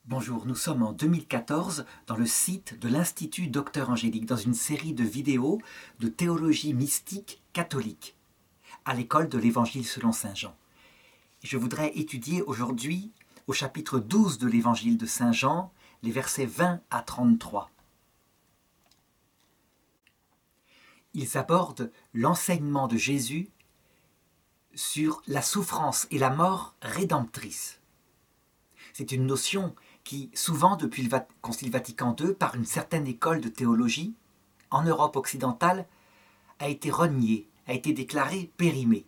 Bonjour, nous sommes en 2014 dans le site de l'Institut Docteur Angélique, dans une série de vidéos de théologie mystique catholique, à l'école de l'Évangile selon Saint Jean. Je voudrais étudier aujourd'hui, au chapitre 12 de l'Évangile de Saint Jean, les versets 20 à 33. Ils abordent l'enseignement de Jésus sur la souffrance et la mort rédemptrice. C'est une notion qui, souvent depuis le Concile Vatican II, par une certaine école de théologie, en Europe occidentale, a été reniée, a été déclarée périmée.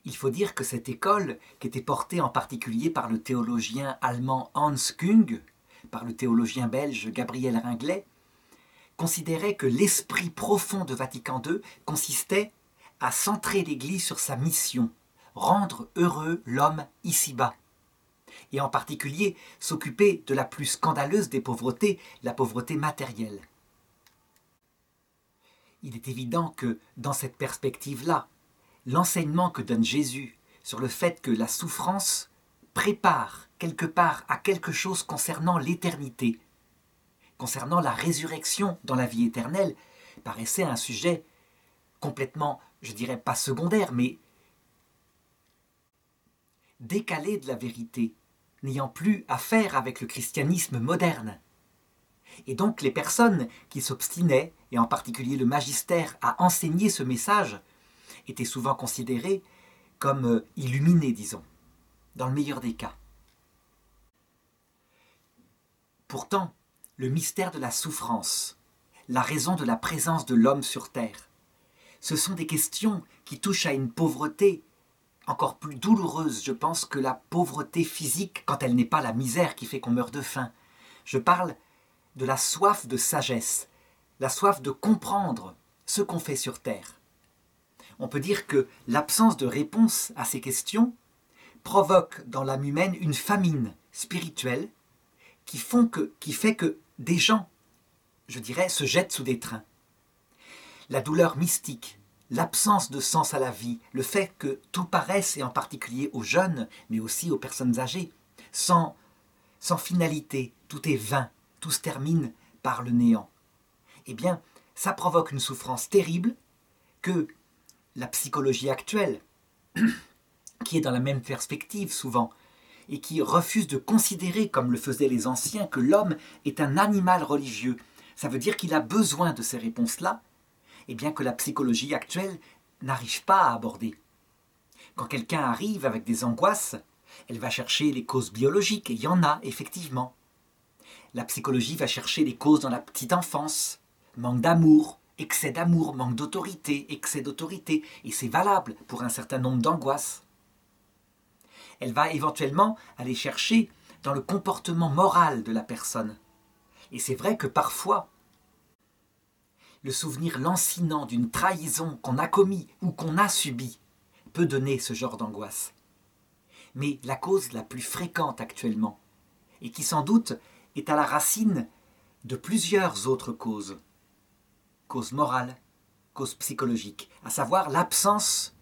Il faut dire que cette école, qui était portée en particulier par le théologien allemand Hans Küng, par le théologien belge Gabriel Ringlet, considérait que l'esprit profond de Vatican II consistait à centrer l'Église sur sa mission, rendre heureux l'homme ici-bas, et en particulier s'occuper de la plus scandaleuse des pauvretés, la pauvreté matérielle. Il est évident que dans cette perspective-là, l'enseignement que donne Jésus sur le fait que la souffrance prépare quelque part à quelque chose concernant l'éternité, concernant la résurrection dans la vie éternelle, paraissait un sujet complètement, je dirais pas secondaire, mais décalé de la vérité, n'ayant plus à faire avec le christianisme moderne. Et donc les personnes qui s'obstinaient, et en particulier le magistère, à enseigner ce message, étaient souvent considérées comme illuminées, disons, dans le meilleur des cas. Pourtant, le mystère de la souffrance, la raison de la présence de l'homme sur terre, ce sont des questions qui touchent à une pauvreté encore plus douloureuse, je pense, que la pauvreté physique quand elle n'est pas la misère qui fait qu'on meurt de faim. Je parle de la soif de sagesse, la soif de comprendre ce qu'on fait sur terre. On peut dire que l'absence de réponse à ces questions provoque dans l'âme humaine une famine spirituelle qui fait que des gens, je dirais, se jettent sous des trains. La douleur mystique, l'absence de sens à la vie, le fait que tout paraisse, et en particulier aux jeunes, mais aussi aux personnes âgées, sans finalité, tout est vain, tout se termine par le néant. Eh bien, ça provoque une souffrance terrible que la psychologie actuelle, qui est dans la même perspective souvent, et qui refuse de considérer, comme le faisaient les anciens, que l'homme est un animal religieux. Ça veut dire qu'il a besoin de ces réponses-là, et bien que la psychologie actuelle n'arrive pas à aborder. Quand quelqu'un arrive avec des angoisses, elle va chercher les causes biologiques, et il y en a, effectivement. La psychologie va chercher les causes dans la petite enfance, manque d'amour, excès d'amour, manque d'autorité, excès d'autorité, et c'est valable pour un certain nombre d'angoisses. Elle va éventuellement aller chercher dans le comportement moral de la personne. Et c'est vrai que parfois, le souvenir lancinant d'une trahison qu'on a commis ou qu'on a subie peut donner ce genre d'angoisse. Mais la cause la plus fréquente actuellement, et qui sans doute est à la racine de plusieurs autres causes morales, causes psychologiques, à savoir l'absence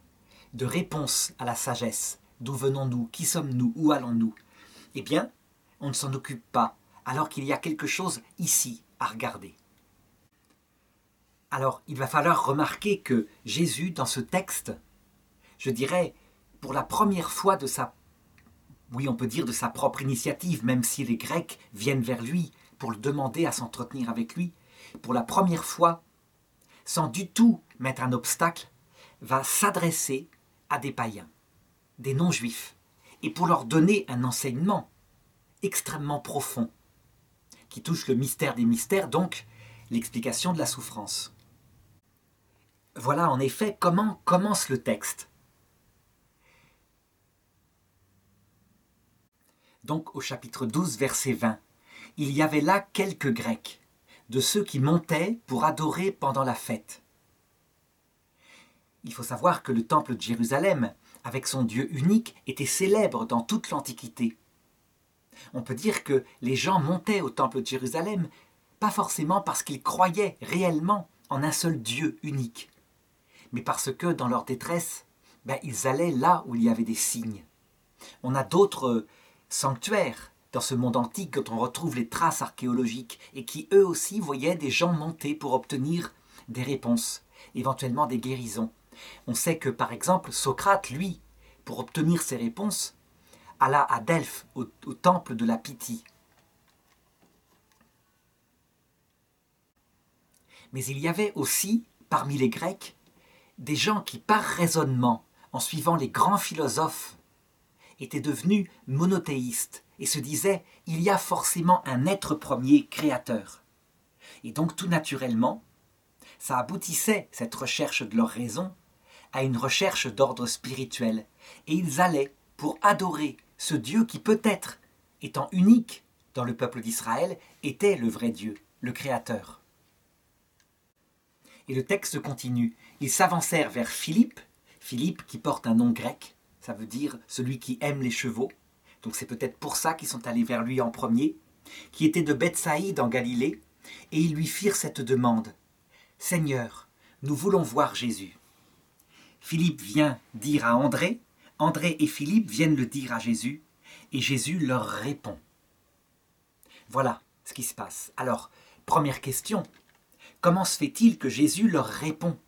de réponse à la sagesse. D'où venons-nous? Qui sommes-nous? Où allons-nous? Eh bien, on ne s'en occupe pas, alors qu'il y a quelque chose ici à regarder. Alors, il va falloir remarquer que Jésus, dans ce texte, je dirais, pour la première fois de sa propre initiative, même si les Grecs viennent vers lui pour le demander à s'entretenir avec lui, pour la première fois, sans du tout mettre un obstacle, va s'adresser à des païens, des non-juifs, et pour leur donner un enseignement extrêmement profond, qui touche le mystère des mystères, donc l'explication de la souffrance. Voilà en effet comment commence le texte. Donc au chapitre 12, verset 20, il y avait là quelques Grecs, de ceux qui montaient pour adorer pendant la fête. Il faut savoir que le temple de Jérusalem, avec son Dieu unique, était célèbre dans toute l'Antiquité. On peut dire que les gens montaient au temple de Jérusalem, pas forcément parce qu'ils croyaient réellement en un seul Dieu unique, mais parce que dans leur détresse, ils allaient là où il y avait des signes. On a d'autres sanctuaires dans ce monde antique dont on retrouve les traces archéologiques et qui eux aussi voyaient des gens monter pour obtenir des réponses, éventuellement des guérisons. On sait que par exemple Socrate, lui, pour obtenir ses réponses, alla à Delphes, au temple de la Pythie. Mais il y avait aussi, parmi les Grecs, des gens qui, par raisonnement, en suivant les grands philosophes, étaient devenus monothéistes et se disaient « il y a forcément un être premier créateur ». Et donc tout naturellement, ça aboutissait, cette recherche de leur raison, à une recherche d'ordre spirituel. Et ils allaient pour adorer ce Dieu qui peut-être, étant unique dans le peuple d'Israël, était le vrai Dieu, le Créateur. Et le texte continue. Ils s'avancèrent vers Philippe, Philippe qui porte un nom grec, ça veut dire celui qui aime les chevaux, donc c'est peut-être pour ça qu'ils sont allés vers lui en premier, qui était de Bethsaïde en Galilée, et ils lui firent cette demande. « Seigneur, nous voulons voir Jésus. » Philippe vient dire à André, André et Philippe viennent le dire à Jésus, et Jésus leur répond. Voilà ce qui se passe. Alors, première question, comment se fait-il que Jésus leur répond,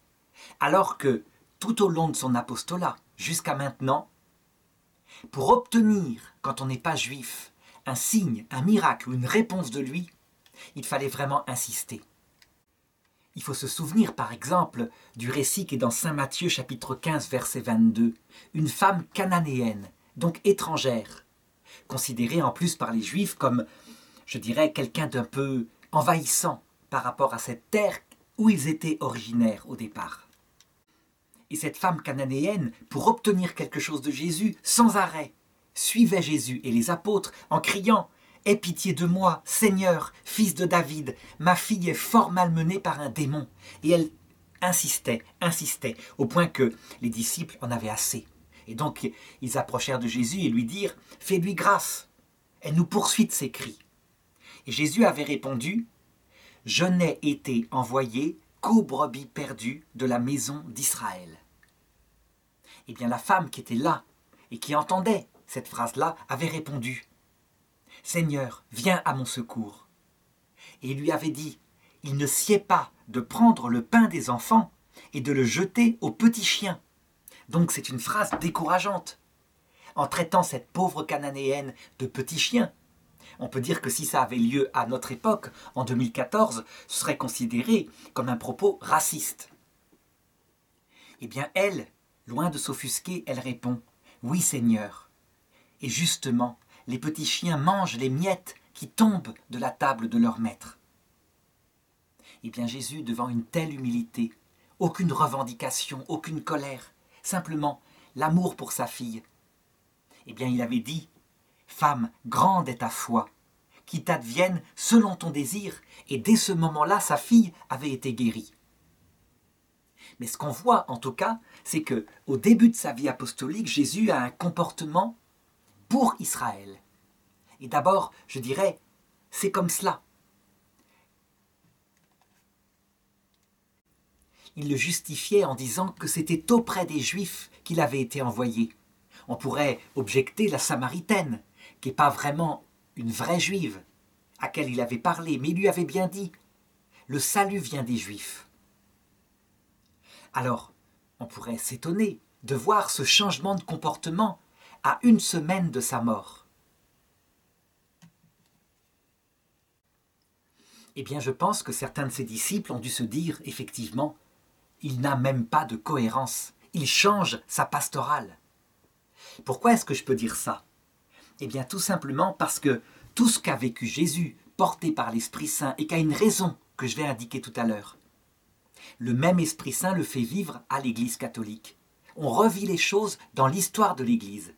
alors que tout au long de son apostolat, jusqu'à maintenant, pour obtenir, quand on n'est pas juif, un signe, un miracle ou une réponse de lui, il fallait vraiment insister. Il faut se souvenir par exemple du récit qui est dans Saint Matthieu chapitre 15 verset 22. Une femme cananéenne, donc étrangère, considérée en plus par les Juifs comme, je dirais, quelqu'un d'un peu envahissant par rapport à cette terre où ils étaient originaires au départ. Et cette femme cananéenne, pour obtenir quelque chose de Jésus, sans arrêt, suivait Jésus et les apôtres en criant « Aie pitié de moi, Seigneur, fils de David, ma fille est fort malmenée par un démon. » Et elle insistait, au point que les disciples en avaient assez. Et donc ils approchèrent de Jésus et lui dirent « Fais-lui grâce !» Elle nous poursuit de ses cris. Et Jésus avait répondu « Je n'ai été envoyé qu'aux brebis perdues de la maison d'Israël. » Eh bien la femme qui était là et qui entendait cette phrase-là avait répondu « Seigneur, viens à mon secours. » Et il lui avait dit « Il ne sied pas de prendre le pain des enfants et de le jeter aux petits chiens. » Donc c'est une phrase décourageante. En traitant cette pauvre cananéenne de petit chien, on peut dire que si ça avait lieu à notre époque, en 2014, ce serait considéré comme un propos raciste. Eh bien elle, loin de s'offusquer, elle répond « Oui Seigneur. » Et justement, les petits chiens mangent les miettes qui tombent de la table de leur maître. Eh bien Jésus, devant une telle humilité, aucune revendication, aucune colère, simplement l'amour pour sa fille, eh bien il avait dit « Femme, grande est ta foi, qu'il t'advienne selon ton désir. » Et dès ce moment-là, sa fille avait été guérie. Mais ce qu'on voit en tout cas, c'est qu'au début de sa vie apostolique, Jésus a un comportement pour Israël. Et d'abord, je dirais, c'est comme cela. Il le justifiait en disant que c'était auprès des Juifs qu'il avait été envoyé. On pourrait objecter la Samaritaine, qui n'est pas vraiment une vraie Juive, à laquelle il avait parlé, mais il lui avait bien dit « Le salut vient des Juifs ». Alors, on pourrait s'étonner de voir ce changement de comportement à une semaine de sa mort. Eh bien, je pense que certains de ses disciples ont dû se dire, effectivement, il n'a même pas de cohérence, il change sa pastorale. Pourquoi est-ce que je peux dire ça? Eh bien, tout simplement parce que tout ce qu'a vécu Jésus, porté par l'Esprit Saint, et qui a une raison que je vais indiquer tout à l'heure, le même Esprit Saint le fait vivre à l'Église catholique. On revit les choses dans l'histoire de l'Église.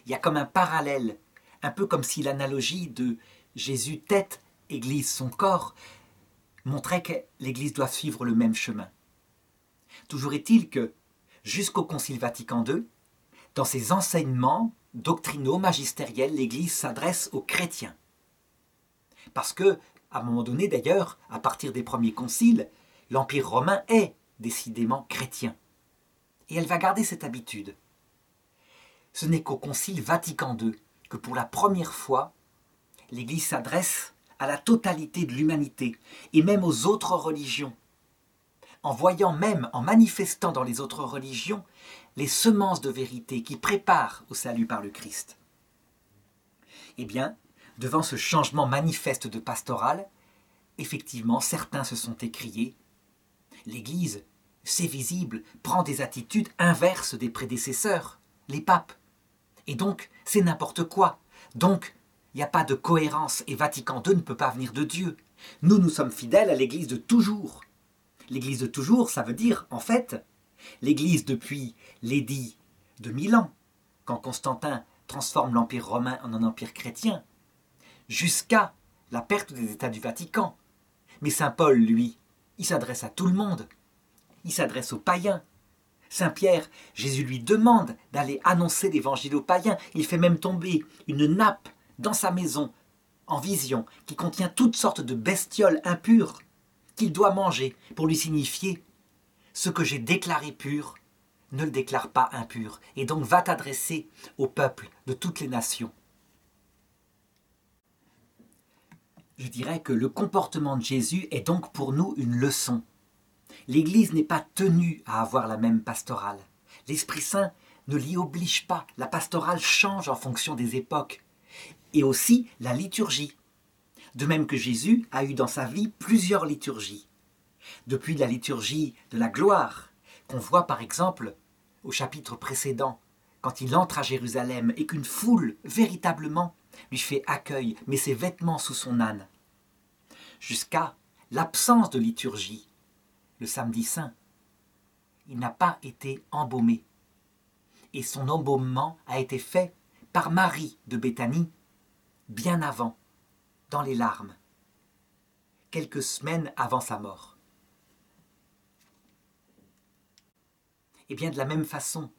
Il y a comme un parallèle, un peu comme si l'analogie de Jésus tête, Église son corps, montrait que l'Église doit suivre le même chemin. Toujours est-il que, jusqu'au Concile Vatican II, dans ses enseignements doctrinaux, magistériels, l'Église s'adresse aux chrétiens. Parce que, à un moment donné d'ailleurs, à partir des premiers conciles, l'Empire romain est décidément chrétien. Et elle va garder cette habitude. Ce n'est qu'au Concile Vatican II que pour la première fois, l'Église s'adresse à la totalité de l'humanité et même aux autres religions, en voyant même, en manifestant dans les autres religions, les semences de vérité qui préparent au salut par le Christ. Eh bien, devant ce changement manifeste de pastoral, effectivement, certains se sont écriés « L'Église, c'est visible, prend des attitudes inverses des prédécesseurs, les papes. Et donc, c'est n'importe quoi. Donc, il n'y a pas de cohérence et Vatican II ne peut pas venir de Dieu. Nous, nous sommes fidèles à l'Église de toujours. » L'Église de toujours, ça veut dire, en fait, l'Église depuis l'édit de Milan, quand Constantin transforme l'Empire romain en un empire chrétien, jusqu'à la perte des États du Vatican. Mais saint Paul, lui, il s'adresse à tout le monde. Il s'adresse aux païens. Saint Pierre, Jésus lui demande d'aller annoncer l'évangile aux païens. Il fait même tomber une nappe dans sa maison, en vision, qui contient toutes sortes de bestioles impures qu'il doit manger pour lui signifier « ce que j'ai déclaré pur, ne le déclare pas impur » et donc va t'adresser au peuple de toutes les nations. Je dirais que le comportement de Jésus est donc pour nous une leçon. L'Église n'est pas tenue à avoir la même pastorale. L'Esprit Saint ne l'y oblige pas. La pastorale change en fonction des époques. Et aussi la liturgie. De même que Jésus a eu dans sa vie plusieurs liturgies. Depuis la liturgie de la gloire, qu'on voit par exemple au chapitre précédent, quand il entre à Jérusalem et qu'une foule, véritablement, lui fait accueil, met ses vêtements sous son âne, jusqu'à l'absence de liturgie, le samedi saint. Il n'a pas été embaumé. Et son embaumement a été fait par Marie de Béthanie, bien avant, dans les larmes, quelques semaines avant sa mort. Et bien de la même façon,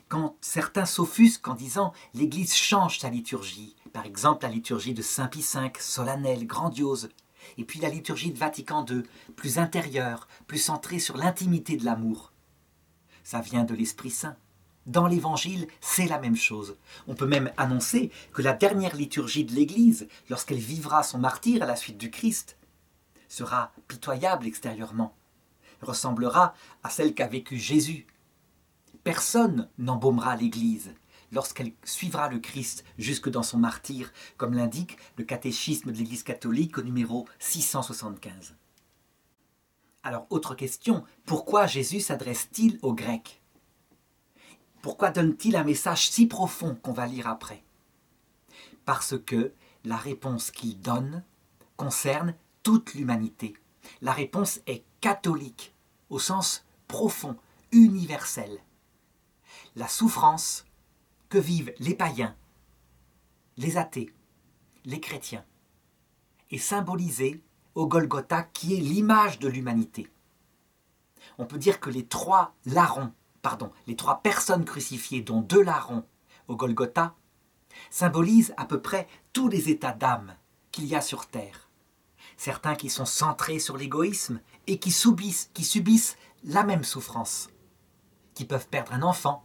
quand certains s'offusquent en disant « l'Église change sa liturgie », par exemple la liturgie de Saint Pie V, solennelle, grandiose, et puis la liturgie de Vatican II, plus intérieure, plus centrée sur l'intimité de l'amour. Ça vient de l'Esprit Saint. Dans l'Évangile, c'est la même chose. On peut même annoncer que la dernière liturgie de l'Église, lorsqu'elle vivra son martyre à la suite du Christ, sera pitoyable extérieurement, ressemblera à celle qu'a vécue Jésus. Personne n'embaumera l'Église lorsqu'elle suivra le Christ jusque dans son martyre, comme l'indique le catéchisme de l'Église catholique au numéro 675. Alors, autre question, pourquoi Jésus s'adresse-t-il aux Grecs ? Pourquoi donne-t-il un message si profond qu'on va lire après ? Parce que la réponse qu'il donne concerne toute l'humanité. La réponse est catholique, au sens profond, universel. La souffrance que vivent les païens, les athées, les chrétiens, est symbolisée au Golgotha qui est l'image de l'humanité. On peut dire que les trois personnes crucifiées, dont 2 larrons au Golgotha, symbolisent à peu près tous les états d'âme qu'il y a sur terre. Certains qui sont centrés sur l'égoïsme et qui subissent la même souffrance, qui peuvent perdre un enfant,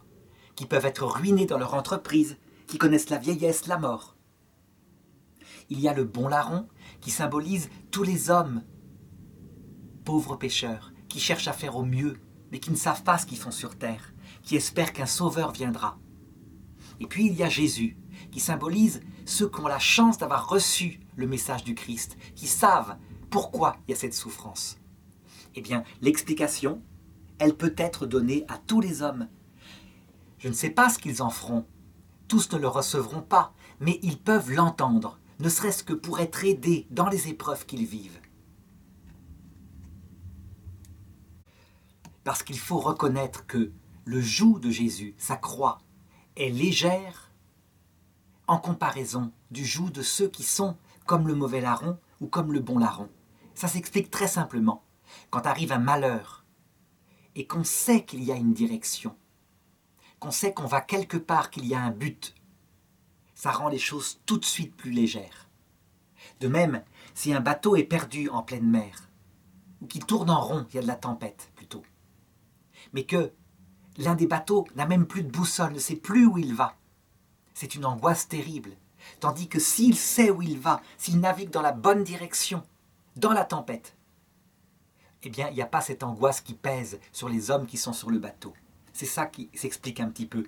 qui peuvent être ruinés dans leur entreprise, qui connaissent la vieillesse, la mort. Il y a le bon larron qui symbolise tous les hommes, pauvres pécheurs, qui cherchent à faire au mieux, mais qui ne savent pas ce qu'ils font sur terre, qui espèrent qu'un sauveur viendra. Et puis il y a Jésus, qui symbolise ceux qui ont la chance d'avoir reçu le message du Christ, qui savent pourquoi il y a cette souffrance. Eh bien, l'explication, elle peut être donnée à tous les hommes. Je ne sais pas ce qu'ils en feront. Tous ne le recevront pas, mais ils peuvent l'entendre, ne serait-ce que pour être aidés dans les épreuves qu'ils vivent. Parce qu'il faut reconnaître que le joug de Jésus, sa croix, est légère en comparaison du joug de ceux qui sont comme le mauvais larron ou comme le bon larron. Ça s'explique très simplement. Quand arrive un malheur et qu'on sait qu'il y a une direction, qu'on sait qu'on va quelque part, qu'il y a un but, ça rend les choses tout de suite plus légères. De même, si un bateau est perdu en pleine mer, ou qu'il tourne en rond, il y a de la tempête plutôt, mais que l'un des bateaux n'a même plus de boussole, ne sait plus où il va, c'est une angoisse terrible. Tandis que s'il sait où il va, s'il navigue dans la bonne direction, dans la tempête, eh bien, il n'y a pas cette angoisse qui pèse sur les hommes qui sont sur le bateau. C'est ça qui s'explique un petit peu,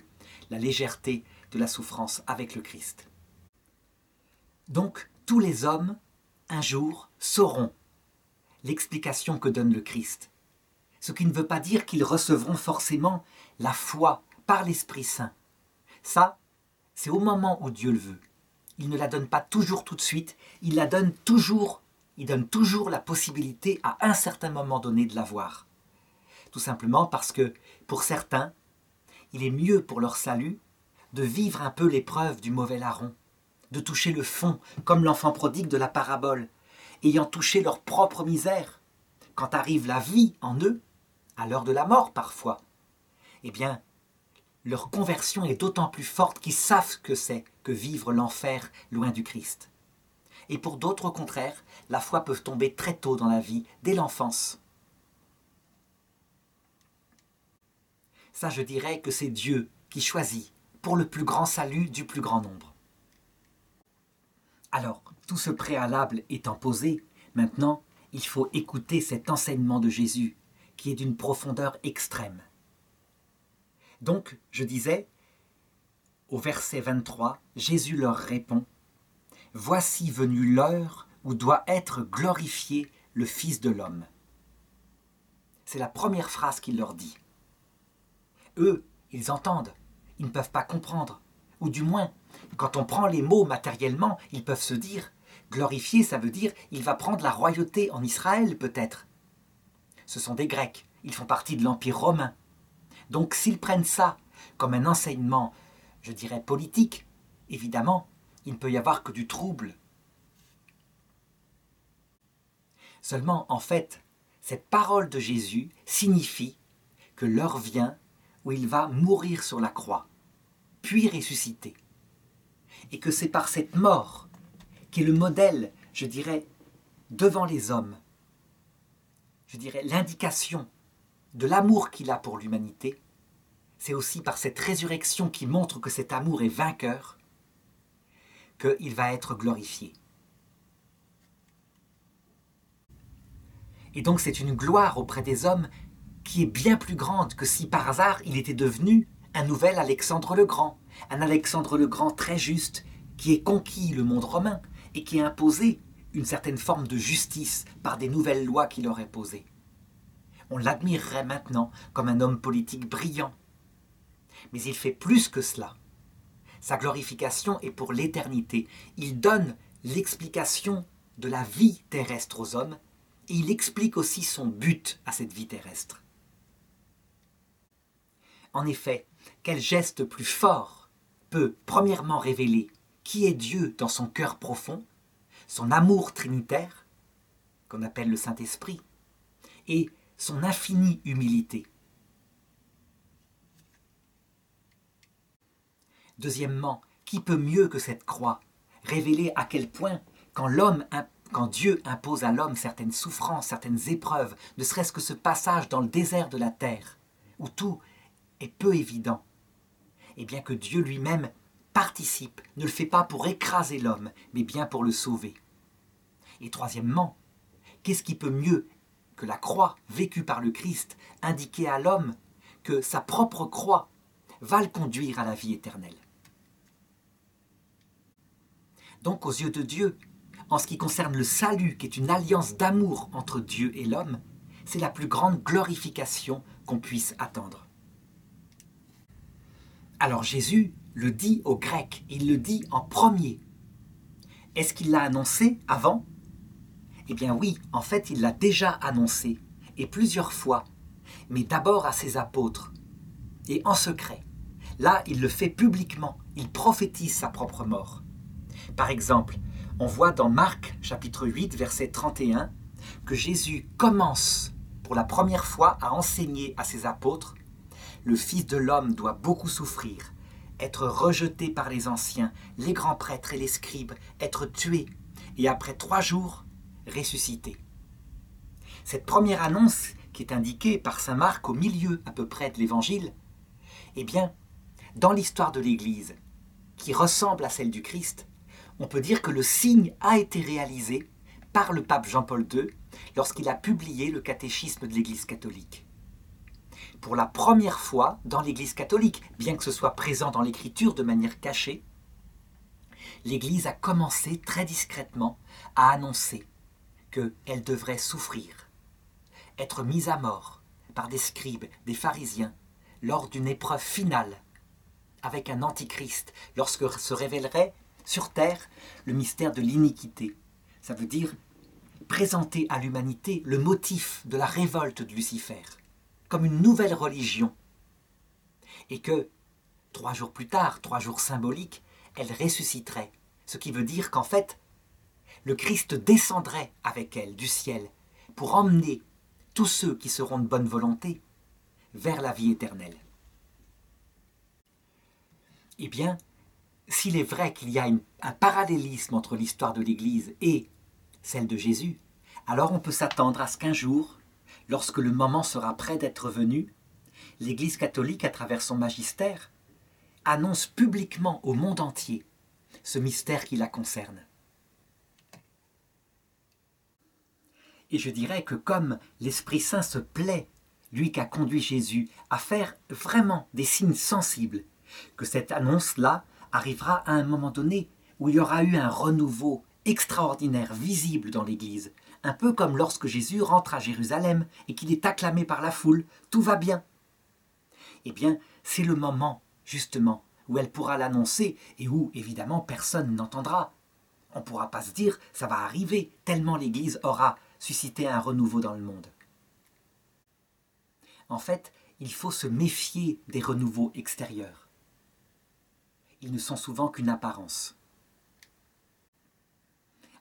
la légèreté de la souffrance avec le Christ. Donc, tous les hommes, un jour, sauront l'explication que donne le Christ. Ce qui ne veut pas dire qu'ils recevront forcément la foi par l'Esprit Saint. Ça, c'est au moment où Dieu le veut. Il ne la donne pas toujours tout de suite, il donne toujours la possibilité à un certain moment donné de l'avoir. Tout simplement parce que, pour certains, il est mieux pour leur salut de vivre un peu l'épreuve du mauvais larron, de toucher le fond, comme l'enfant prodigue de la parabole, ayant touché leur propre misère. Quand arrive la vie en eux, à l'heure de la mort parfois, eh bien, leur conversion est d'autant plus forte qu'ils savent ce que c'est que vivre l'enfer loin du Christ. Et pour d'autres, au contraire, la foi peut tomber très tôt dans la vie, dès l'enfance. Ça, je dirais que c'est Dieu qui choisit pour le plus grand salut du plus grand nombre. Alors, tout ce préalable étant posé, maintenant, il faut écouter cet enseignement de Jésus, qui est d'une profondeur extrême. Donc, je disais, au verset 23, Jésus leur répond « Voici venue l'heure où doit être glorifié le Fils de l'homme. » C'est la première phrase qu'il leur dit. Eux, ils entendent, ils ne peuvent pas comprendre. Ou du moins, quand on prend les mots matériellement, ils peuvent se dire « glorifié », ça veut dire « il va prendre la royauté en Israël peut-être ». Ce sont des Grecs, ils font partie de l'Empire romain. Donc s'ils prennent ça comme un enseignement, je dirais politique, évidemment, il ne peut y avoir que du trouble. Seulement, en fait, cette parole de Jésus signifie que l'heure vient où il va mourir sur la croix, puis ressusciter. Et que c'est par cette mort, qui est le modèle, je dirais, devant les hommes, je dirais l'indication de l'amour qu'il a pour l'humanité, c'est aussi par cette résurrection qui montre que cet amour est vainqueur, qu'il va être glorifié. Et donc c'est une gloire auprès des hommes qui est bien plus grande que si par hasard il était devenu un nouvel Alexandre le Grand, un Alexandre le Grand très juste, qui ait conquis le monde romain et qui a imposé une certaine forme de justice par des nouvelles lois qu'il aurait posées. On l'admirerait maintenant comme un homme politique brillant. Mais il fait plus que cela. Sa glorification est pour l'éternité. Il donne l'explication de la vie terrestre aux hommes et il explique aussi son but à cette vie terrestre. En effet, quel geste plus fort peut premièrement révéler qui est Dieu dans son cœur profond, son amour trinitaire, qu'on appelle le Saint-Esprit, et son infinie humilité. Deuxièmement, qui peut mieux que cette croix révéler à quel point, quand Dieu impose à l'homme certaines souffrances, certaines épreuves, ne serait-ce que ce passage dans le désert de la terre, où tout est peu évident, et bien que Dieu lui-même participe, ne le fait pas pour écraser l'homme, mais bien pour le sauver. Et troisièmement, qu'est-ce qui peut mieux que la croix vécue par le Christ indiquer à l'homme que sa propre croix va le conduire à la vie éternelle. Donc aux yeux de Dieu, en ce qui concerne le salut, qui est une alliance d'amour entre Dieu et l'homme, c'est la plus grande glorification qu'on puisse attendre. Alors Jésus le dit aux Grecs, il le dit en premier. Est-ce qu'il l'a annoncé avant ? Eh bien oui, en fait il l'a déjà annoncé, et plusieurs fois, mais d'abord à ses apôtres, et en secret. Là, il le fait publiquement, il prophétise sa propre mort. Par exemple, on voit dans Marc, chapitre 8, verset 31, que Jésus commence pour la première fois à enseigner à ses apôtres « Le Fils de l'homme doit beaucoup souffrir, être rejeté par les anciens, les grands prêtres et les scribes, être tué, et après 3 jours, ressusciter. » Cette première annonce, qui est indiquée par saint Marc au milieu à peu près de l'Évangile, eh bien, dans l'histoire de l'Église, qui ressemble à celle du Christ, on peut dire que le signe a été réalisé par le pape Jean-Paul II lorsqu'il a publié le catéchisme de l'Église catholique. Pour la première fois dans l'Église catholique, bien que ce soit présent dans l'Écriture de manière cachée, l'Église a commencé très discrètement à annoncer qu'elle devrait souffrir, être mise à mort par des scribes, des pharisiens, lors d'une épreuve finale avec un antichrist, lorsque se révélerait sur terre le mystère de l'iniquité. Ça veut dire présenter à l'humanité le motif de la révolte de Lucifer, comme une nouvelle religion. Et que, 3 jours plus tard, 3 jours symboliques, elle ressusciterait. Ce qui veut dire qu'en fait, le Christ descendrait avec elle du ciel pour emmener tous ceux qui seront de bonne volonté vers la vie éternelle. Eh bien, s'il est vrai qu'il y a un parallélisme entre l'histoire de l'Église et celle de Jésus, alors on peut s'attendre à ce qu'un jour, lorsque le moment sera près d'être venu, l'Église catholique, à travers son magistère, annonce publiquement au monde entier ce mystère qui la concerne. Et je dirais que comme l'Esprit Saint se plaît, lui qui a conduit Jésus, à faire vraiment des signes sensibles, que cette annonce-là arrivera à un moment donné où il y aura eu un renouveau extraordinaire, visible dans l'Église, un peu comme lorsque Jésus rentre à Jérusalem et qu'il est acclamé par la foule, tout va bien. Eh bien, c'est le moment, justement, où elle pourra l'annoncer et où, évidemment, personne n'entendra. On ne pourra pas se dire « ça va arriver », tellement l'Église aura suscité un renouveau dans le monde. En fait, il faut se méfier des renouveaux extérieurs. Ils ne sont souvent qu'une apparence.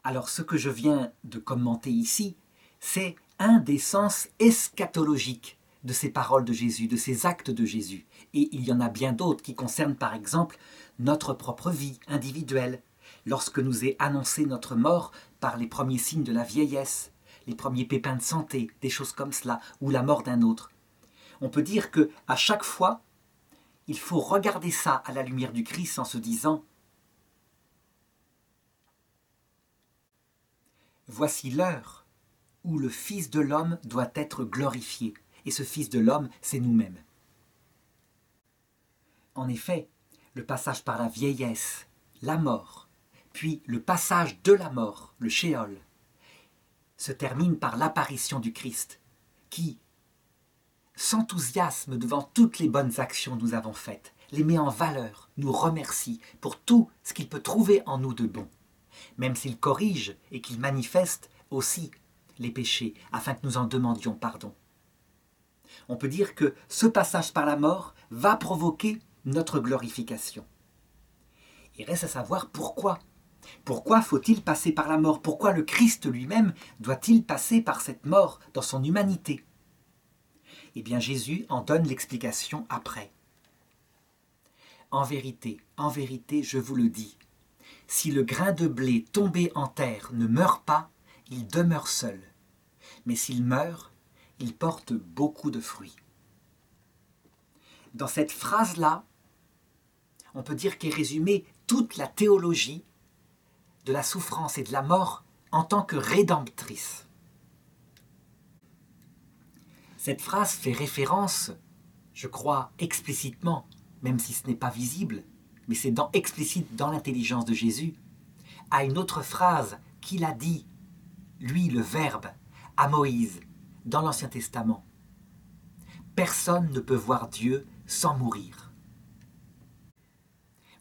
Alors ce que je viens de commenter ici, c'est un des sens eschatologiques de ces paroles de Jésus, de ces actes de Jésus. Et il y en a bien d'autres qui concernent par exemple notre propre vie individuelle, lorsque nous est annoncé notre mort par les premiers signes de la vieillesse, les premiers pépins de santé, des choses comme cela, ou la mort d'un autre. On peut dire qu'à chaque fois, il faut regarder ça à la lumière du Christ en se disant « Voici l'heure où le Fils de l'homme doit être glorifié. » Et ce Fils de l'homme, c'est nous-mêmes. En effet, le passage par la vieillesse, la mort, puis le passage de la mort, le Shéol, se termine par l'apparition du Christ, qui s'enthousiasme devant toutes les bonnes actions que nous avons faites, les met en valeur, nous remercie pour tout ce qu'il peut trouver en nous de bon, même s'il corrige et qu'il manifeste aussi les péchés, afin que nous en demandions pardon. On peut dire que ce passage par la mort va provoquer notre glorification. Il reste à savoir pourquoi. Pourquoi faut-il passer par la mort? Pourquoi le Christ lui-même doit-il passer par cette mort dans son humanité? Eh bien Jésus en donne l'explication après. En vérité, je vous le dis, si le grain de blé tombé en terre ne meurt pas, il demeure seul. Mais s'il meurt, il porte beaucoup de fruits. Dans cette phrase-là, on peut dire qu'est résumée toute la théologie de la souffrance et de la mort en tant que rédemptrice. Cette phrase fait référence, je crois explicitement, même si ce n'est pas visible, mais c'est explicite dans l'intelligence de Jésus, à une autre phrase qu'il a dit, lui le Verbe, à Moïse, dans l'Ancien Testament. Personne ne peut voir Dieu sans mourir.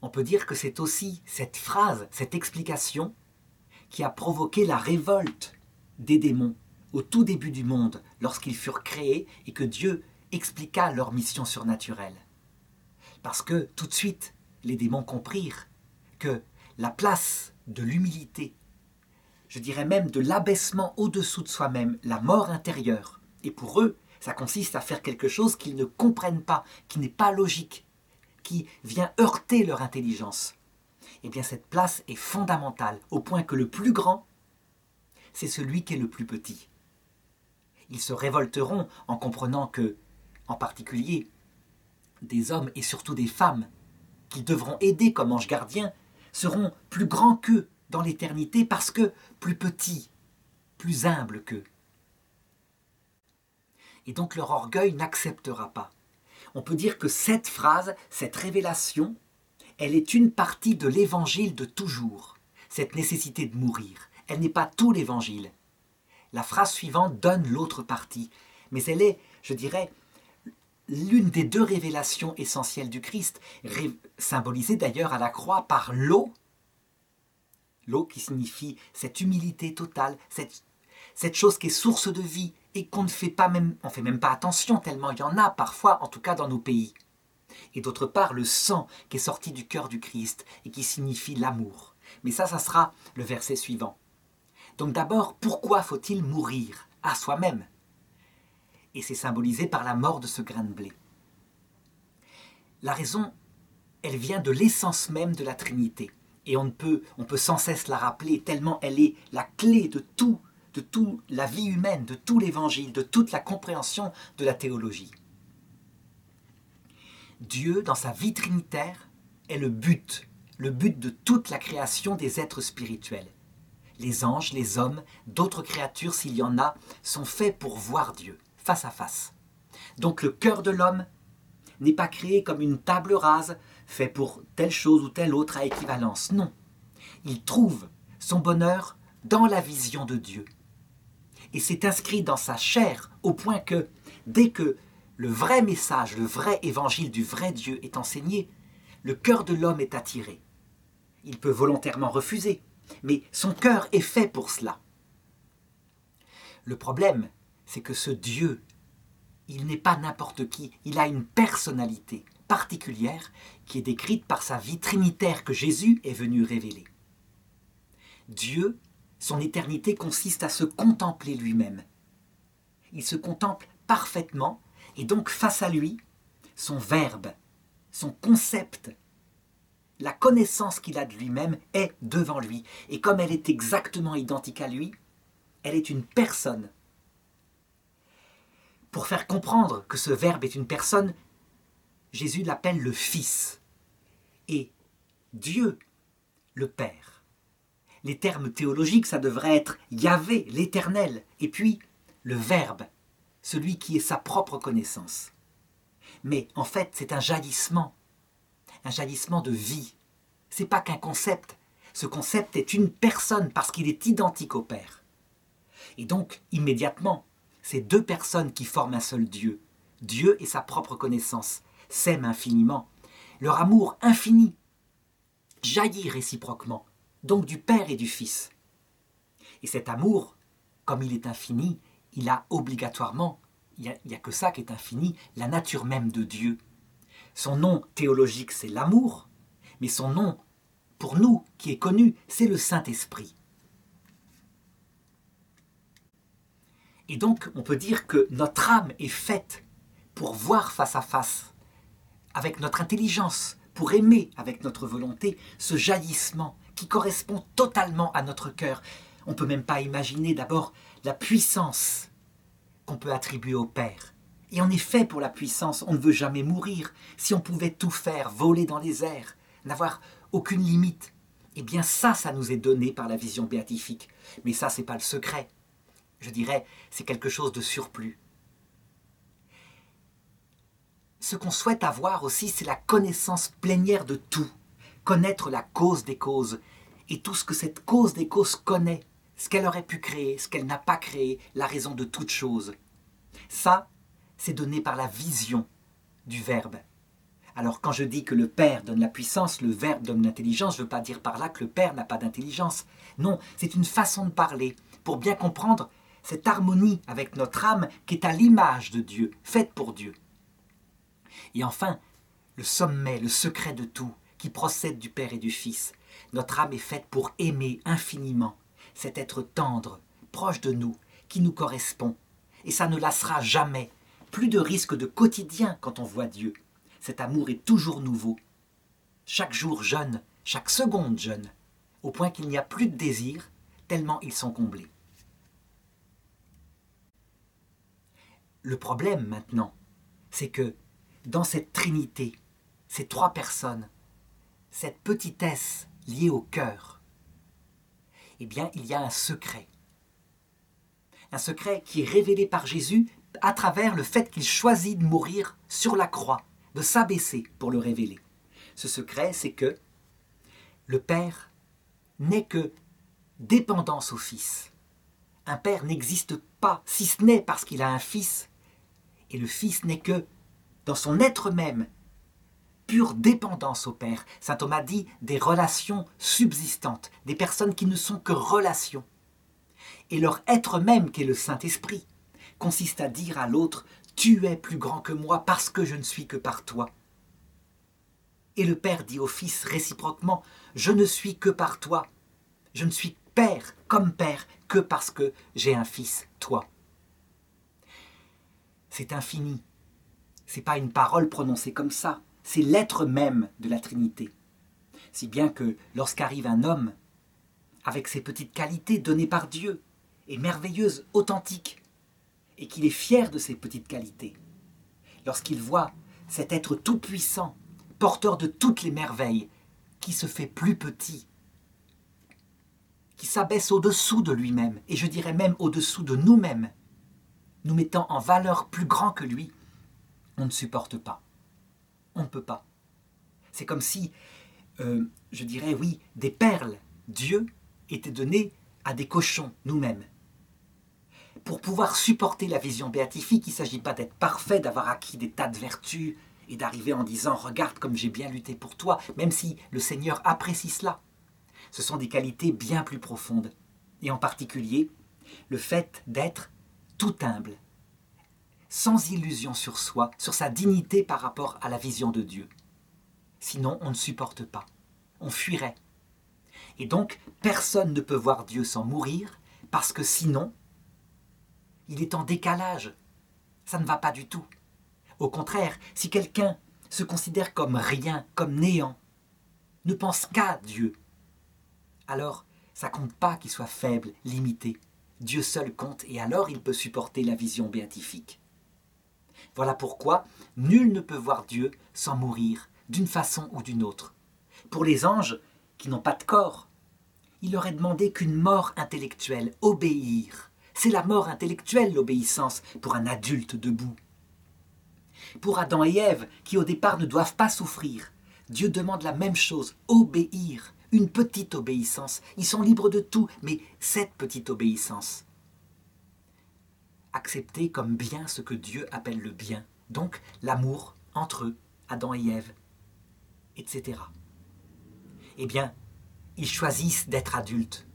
On peut dire que c'est aussi cette phrase, cette explication, qui a provoqué la révolte des démons au tout début du monde, lorsqu'ils furent créés et que Dieu expliqua leur mission surnaturelle. Parce que tout de suite, les démons comprirent que la place de l'humilité, je dirais même de l'abaissement au-dessous de soi-même, la mort intérieure, et pour eux, ça consiste à faire quelque chose qu'ils ne comprennent pas, qui n'est pas logique, qui vient heurter leur intelligence. Eh bien, cette place est fondamentale, au point que le plus grand, c'est celui qui est le plus petit. Ils se révolteront en comprenant que, en particulier, des hommes et surtout des femmes, qu'ils devront aider comme anges gardiens, seront plus grands qu'eux dans l'éternité parce que plus petits, plus humbles qu'eux. Et donc leur orgueil n'acceptera pas. On peut dire que cette phrase, cette révélation, elle est une partie de l'évangile de toujours, cette nécessité de mourir. Elle n'est pas tout l'évangile. La phrase suivante donne l'autre partie, mais elle est, je dirais, l'une des deux révélations essentielles du Christ, symbolisée d'ailleurs à la croix par l'eau qui signifie cette humilité totale, cette chose qui est source de vie et qu'on ne fait pas même, on fait même pas attention tellement il y en a parfois, en tout cas dans nos pays. Et d'autre part, le sang qui est sorti du cœur du Christ et qui signifie l'amour. Mais ça sera le verset suivant. Donc d'abord, pourquoi faut-il mourir à soi-même? Et c'est symbolisé par la mort de ce grain de blé. La raison, elle vient de l'essence même de la Trinité. Et on peut sans cesse la rappeler, tellement elle est la clé de toute la vie humaine, de tout l'évangile, de toute la compréhension de la théologie. Dieu, dans sa vie trinitaire, est le but de toute la création des êtres spirituels. Les anges, les hommes, d'autres créatures, s'il y en a, sont faits pour voir Dieu, face à face. Donc le cœur de l'homme n'est pas créé comme une table rase, fait pour telle chose ou telle autre à équivalence. Non, il trouve son bonheur dans la vision de Dieu. Et c'est inscrit dans sa chair au point que, dès que le vrai message, le vrai évangile du vrai Dieu est enseigné, le cœur de l'homme est attiré. Il peut volontairement refuser, mais son cœur est fait pour cela. Le problème, c'est que ce Dieu, il n'est pas n'importe qui, il a une personnalité particulière qui est décrite par sa vie trinitaire que Jésus est venu révéler. Dieu, son éternité consiste à se contempler lui-même. Il se contemple parfaitement et donc face à lui, son verbe, son concept, la connaissance qu'il a de lui-même est devant lui. Et comme elle est exactement identique à lui, elle est une personne. Pour faire comprendre que ce verbe est une personne, Jésus l'appelle le Fils. Et Dieu, le Père. Les termes théologiques, ça devrait être Yahvé, l'Éternel, et puis le Verbe, celui qui est sa propre connaissance. Mais en fait, c'est un jaillissement de vie. C'est pas qu'un concept. Ce concept est une personne parce qu'il est identique au Père. Et donc, immédiatement, ces deux personnes qui forment un seul Dieu, Dieu et sa propre connaissance, s'aiment infiniment. Leur amour infini jaillit réciproquement, donc du Père et du Fils. Et cet amour, comme il est infini, il a obligatoirement, il n'y a que ça qui est infini, la nature même de Dieu. Son nom théologique, c'est l'amour, mais son nom, pour nous, qui est connu, c'est le Saint-Esprit. Et donc, on peut dire que notre âme est faite pour voir face à face, avec notre intelligence, pour aimer avec notre volonté, ce jaillissement qui correspond totalement à notre cœur. On ne peut même pas imaginer d'abord la puissance qu'on peut attribuer au Père. Et on est fait pour la puissance, on ne veut jamais mourir. Si on pouvait tout faire, voler dans les airs, n'avoir aucune limite, eh bien ça nous est donné par la vision béatifique. Mais ça, ce n'est pas le secret. Je dirais, c'est quelque chose de surplus. Ce qu'on souhaite avoir aussi, c'est la connaissance plénière de tout. Connaître la cause des causes. Et tout ce que cette cause des causes connaît. Ce qu'elle aurait pu créer, ce qu'elle n'a pas créé, la raison de toute chose. Ça, c'est donné par la vision du Verbe. Alors quand je dis que le Père donne la puissance, le Verbe donne l'intelligence, je ne veux pas dire par là que le Père n'a pas d'intelligence. Non, c'est une façon de parler pour bien comprendre cette harmonie avec notre âme qui est à l'image de Dieu, faite pour Dieu. Et enfin, le sommet, le secret de tout, qui procède du Père et du Fils. Notre âme est faite pour aimer infiniment, cet être tendre, proche de nous, qui nous correspond. Et ça ne lassera jamais. Plus de risque de quotidien quand on voit Dieu. Cet amour est toujours nouveau. Chaque jour jeune, chaque seconde jeune, au point qu'il n'y a plus de désir, tellement ils sont comblés. Le problème maintenant, c'est que dans cette Trinité, ces trois personnes, cette petitesse, lié au cœur, eh bien, il y a un secret. Un secret qui est révélé par Jésus à travers le fait qu'il choisit de mourir sur la croix, de s'abaisser pour le révéler. Ce secret, c'est que le Père n'est que dépendance au Fils. Un Père n'existe pas, si ce n'est parce qu'il a un Fils, et le Fils n'est que, dans son être même, pure dépendance au Père. Saint Thomas dit des relations subsistantes, des personnes qui ne sont que relations. Et leur être même, qui est le Saint-Esprit, consiste à dire à l'autre « Tu es plus grand que moi parce que je ne suis que par toi ». Et le Père dit au Fils réciproquement « Je ne suis que par toi, je ne suis Père comme Père que parce que j'ai un Fils, toi ». C'est infini, c'est pas une parole prononcée comme ça, c'est l'être même de la Trinité. Si bien que lorsqu'arrive un homme, avec ses petites qualités données par Dieu, et merveilleuses, authentiques, et qu'il est fier de ses petites qualités, lorsqu'il voit cet être tout-puissant, porteur de toutes les merveilles, qui se fait plus petit, qui s'abaisse au-dessous de lui-même, et je dirais même au-dessous de nous-mêmes, nous mettant en valeur plus grand que lui, on ne supporte pas. On ne peut pas. C'est comme si, je dirais, oui, des perles, Dieu, étaient données à des cochons, nous-mêmes. Pour pouvoir supporter la vision béatifique, il ne s'agit pas d'être parfait, d'avoir acquis des tas de vertus et d'arriver en disant « Regarde comme j'ai bien lutté pour toi », même si le Seigneur apprécie cela. Ce sont des qualités bien plus profondes. Et en particulier, le fait d'être tout humble, sans illusion sur soi, sur sa dignité par rapport à la vision de Dieu. Sinon, on ne supporte pas. On fuirait. Et donc, personne ne peut voir Dieu sans mourir, parce que sinon, il est en décalage. Ça ne va pas du tout. Au contraire, si quelqu'un se considère comme rien, comme néant, ne pense qu'à Dieu, alors ça ne compte pas qu'il soit faible, limité. Dieu seul compte, et alors il peut supporter la vision béatifique. Voilà pourquoi nul ne peut voir Dieu sans mourir, d'une façon ou d'une autre. Pour les anges, qui n'ont pas de corps, il leur est demandé qu'une mort intellectuelle, obéir. C'est la mort intellectuelle, l'obéissance, pour un adulte debout. Pour Adam et Ève, qui au départ ne doivent pas souffrir, Dieu demande la même chose, obéir, une petite obéissance. Ils sont libres de tout, mais cette petite obéissance. Accepter comme bien ce que Dieu appelle le bien, donc l'amour entre eux, Adam et Ève, etc. Eh bien, ils choisissent d'être adultes.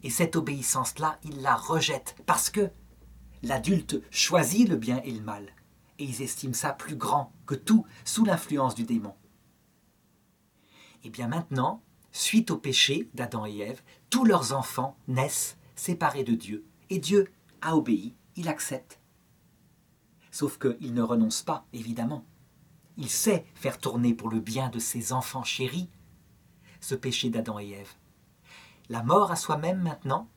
Et cette obéissance-là, ils la rejettent parce que l'adulte choisit le bien et le mal. Et ils estiment ça plus grand que tout sous l'influence du démon. Et bien maintenant, suite au péché d'Adam et Ève, tous leurs enfants naissent séparés de Dieu. Et Dieu a obéi, il accepte. Sauf qu'il ne renonce pas, évidemment. Il sait faire tourner pour le bien de ses enfants chéris ce péché d'Adam et Ève. La mort à soi-même maintenant,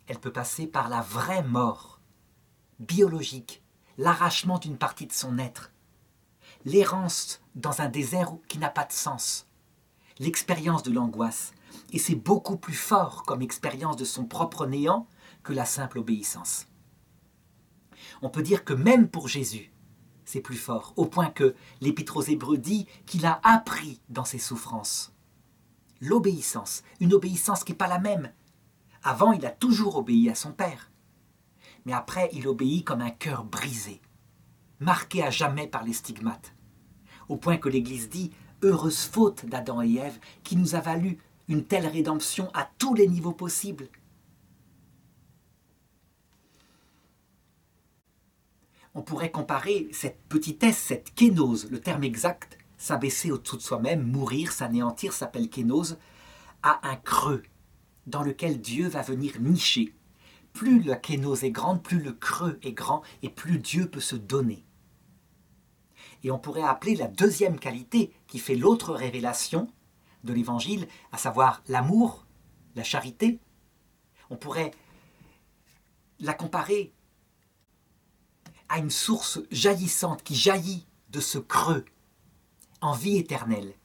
elle peut passer par la vraie mort, biologique, l'arrachement d'une partie de son être, l'errance dans un désert qui n'a pas de sens, l'expérience de l'angoisse. Et c'est beaucoup plus fort comme expérience de son propre néant que la simple obéissance. On peut dire que même pour Jésus, c'est plus fort, au point que l'Épître aux Hébreux dit qu'il a appris dans ses souffrances l'obéissance, une obéissance qui n'est pas la même. Avant, il a toujours obéi à son Père. Mais après, il obéit comme un cœur brisé, marqué à jamais par les stigmates. Au point que l'Église dit « Heureuse faute d'Adam et Ève qui nous a valu une telle rédemption à tous les niveaux possibles. » On pourrait comparer cette petitesse, cette kénose, le terme exact, s'abaisser au-dessous de soi-même, mourir, s'anéantir, s'appelle kénose, à un creux dans lequel Dieu va venir nicher. Plus la kénose est grande, plus le creux est grand et plus Dieu peut se donner. Et on pourrait appeler la deuxième qualité qui fait l'autre révélation de l'Évangile, à savoir l'amour, la charité. On pourrait la comparer à une source jaillissante qui jaillit de ce creux en vie éternelle.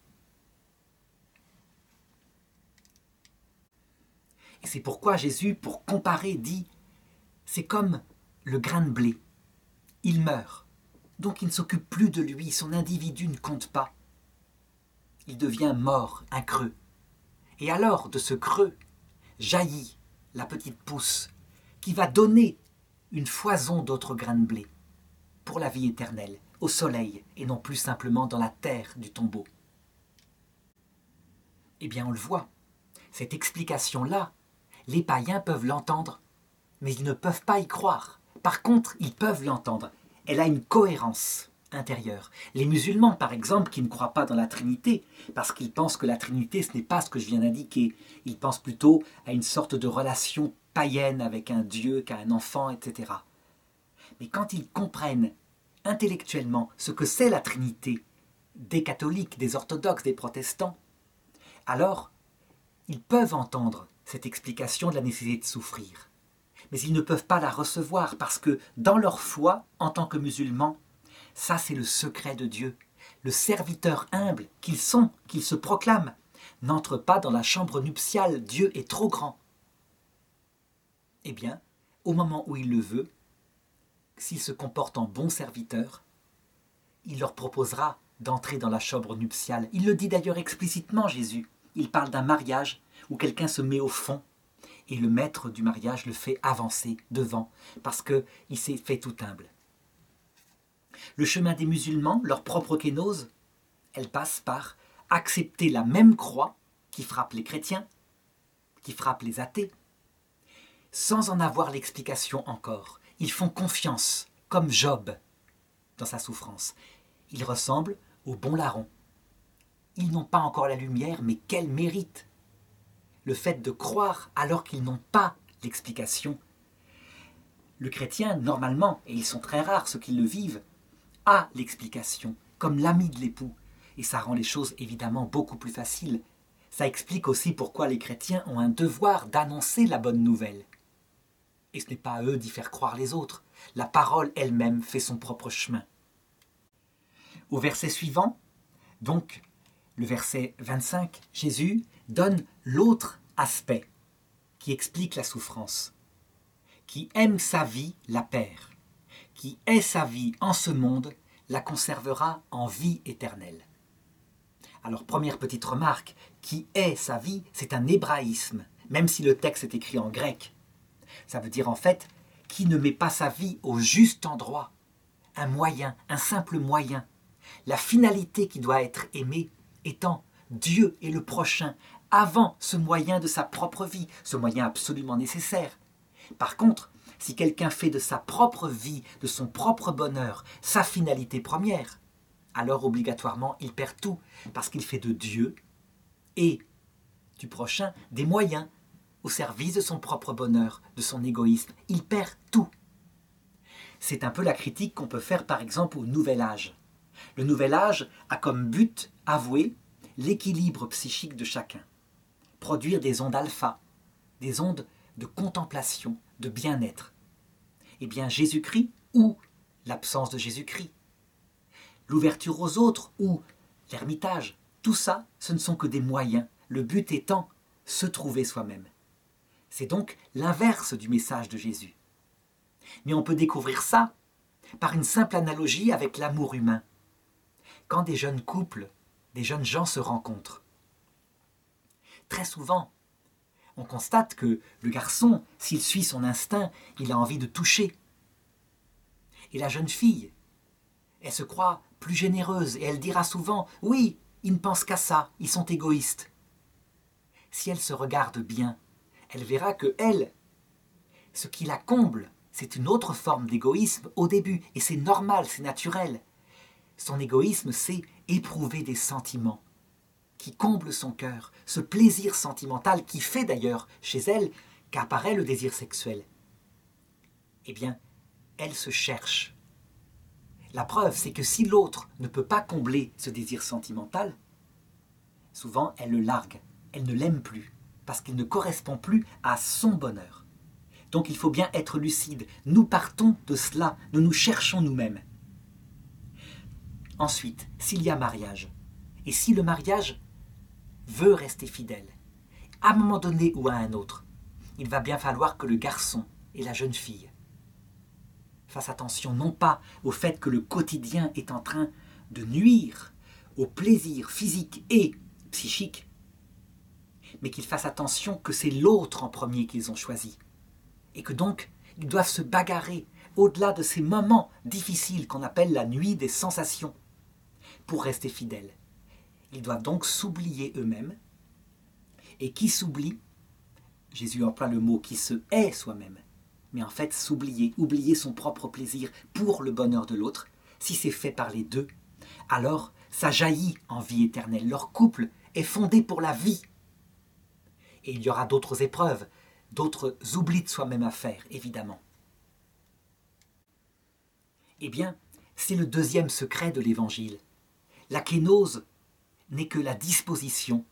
C'est pourquoi Jésus, pour comparer, dit « C'est comme le grain de blé. Il meurt, donc il ne s'occupe plus de lui, son individu ne compte pas. Il devient mort, un creux. Et alors, de ce creux, jaillit la petite pousse qui va donner une foison d'autres grains de blé pour la vie éternelle, au soleil et non plus simplement dans la terre du tombeau. » Eh bien, on le voit, cette explication-là, les païens peuvent l'entendre, mais ils ne peuvent pas y croire. Par contre, ils peuvent l'entendre. Elle a une cohérence intérieure. Les musulmans, par exemple, qui ne croient pas dans la Trinité, parce qu'ils pensent que la Trinité, ce n'est pas ce que je viens d'indiquer. Ils pensent plutôt à une sorte de relation païenne avec un Dieu, qu'à un enfant, etc. Mais quand ils comprennent intellectuellement ce que c'est la Trinité, des catholiques, des orthodoxes, des protestants, alors ils peuvent entendre cette explication de la nécessité de souffrir. Mais ils ne peuvent pas la recevoir parce que dans leur foi, en tant que musulmans, ça c'est le secret de Dieu. Le serviteur humble qu'ils sont, qu'ils se proclament, n'entre pas dans la chambre nuptiale, Dieu est trop grand. Eh bien, au moment où il le veut, s'ils se comportent en bons serviteurs, il leur proposera d'entrer dans la chambre nuptiale. Il le dit d'ailleurs explicitement, Jésus. Il parle d'un mariage où quelqu'un se met au fond et le maître du mariage le fait avancer devant parce qu'il s'est fait tout humble. Le chemin des musulmans, leur propre kénose, elle passe par accepter la même croix qui frappe les chrétiens, qui frappe les athées, sans en avoir l'explication encore. Ils font confiance, comme Job, dans sa souffrance. Ils ressemblent au bon larron. Ils n'ont pas encore la lumière, mais quel mérite! Le fait de croire alors qu'ils n'ont pas l'explication. Le chrétien, normalement, et ils sont très rares ceux qui le vivent, a l'explication, comme l'ami de l'époux. Et ça rend les choses évidemment beaucoup plus faciles. Ça explique aussi pourquoi les chrétiens ont un devoir d'annoncer la bonne nouvelle. Et ce n'est pas à eux d'y faire croire les autres. La parole elle-même fait son propre chemin. Au verset suivant, donc, le verset 25, Jésus donne l'autre aspect qui explique la souffrance. Qui aime sa vie la perd. Qui hait sa vie en ce monde la conservera en vie éternelle. Alors, première petite remarque, qui hait sa vie, c'est un hébraïsme, même si le texte est écrit en grec. Ça veut dire en fait, qui ne met pas sa vie au juste endroit. Un moyen, un simple moyen. La finalité qui doit être aimée étant Dieu et le prochain avant ce moyen de sa propre vie, ce moyen absolument nécessaire. Par contre, si quelqu'un fait de sa propre vie, de son propre bonheur, sa finalité première, alors obligatoirement il perd tout, parce qu'il fait de Dieu et du prochain des moyens au service de son propre bonheur, de son égoïsme. Il perd tout. C'est un peu la critique qu'on peut faire par exemple au Nouvel Âge. Le Nouvel Âge a comme but avoué l'équilibre psychique de chacun. Produire des ondes alpha, des ondes de contemplation, de bien-être. Eh bien, Jésus-Christ ou l'absence de Jésus-Christ, l'ouverture aux autres ou l'ermitage, tout ça, ce ne sont que des moyens, le but étant se trouver soi-même. C'est donc l'inverse du message de Jésus. Mais on peut découvrir ça par une simple analogie avec l'amour humain. Quand des jeunes couples, des jeunes gens se rencontrent, très souvent, on constate que le garçon, s'il suit son instinct, il a envie de toucher. Et la jeune fille, elle se croit plus généreuse et elle dira souvent « Oui, ils ne pensent qu'à ça, ils sont égoïstes. » Si elle se regarde bien, elle verra que elle, ce qui la comble, c'est une autre forme d'égoïsme au début, et c'est normal, c'est naturel. Son égoïsme, c'est éprouver des sentiments qui comblent son cœur, ce plaisir sentimental qui fait d'ailleurs chez elle qu'apparaît le désir sexuel. Eh bien, elle se cherche. La preuve, c'est que si l'autre ne peut pas combler ce désir sentimental, souvent elle le largue, elle ne l'aime plus, parce qu'il ne correspond plus à son bonheur. Donc il faut bien être lucide. Nous partons de cela, nous nous cherchons nous-mêmes. Ensuite, s'il y a mariage, et si le mariage veut rester fidèle, à un moment donné ou à un autre, il va bien falloir que le garçon et la jeune fille fassent attention non pas au fait que le quotidien est en train de nuire au plaisir physique et psychique, mais qu'ils fassent attention que c'est l'autre en premier qu'ils ont choisi. Et que donc, ils doivent se bagarrer au-delà de ces moments difficiles qu'on appelle la nuit des sensations, pour rester fidèles. Ils doivent donc s'oublier eux-mêmes. Et qui s'oublie, Jésus emploie le mot qui se hait soi-même, mais en fait s'oublier, oublier son propre plaisir pour le bonheur de l'autre, si c'est fait par les deux, alors ça jaillit en vie éternelle. Leur couple est fondé pour la vie. Et il y aura d'autres épreuves, d'autres oublis de soi-même à faire, évidemment. Eh bien, c'est le deuxième secret de l'Évangile. La kénose n'est que la disposition.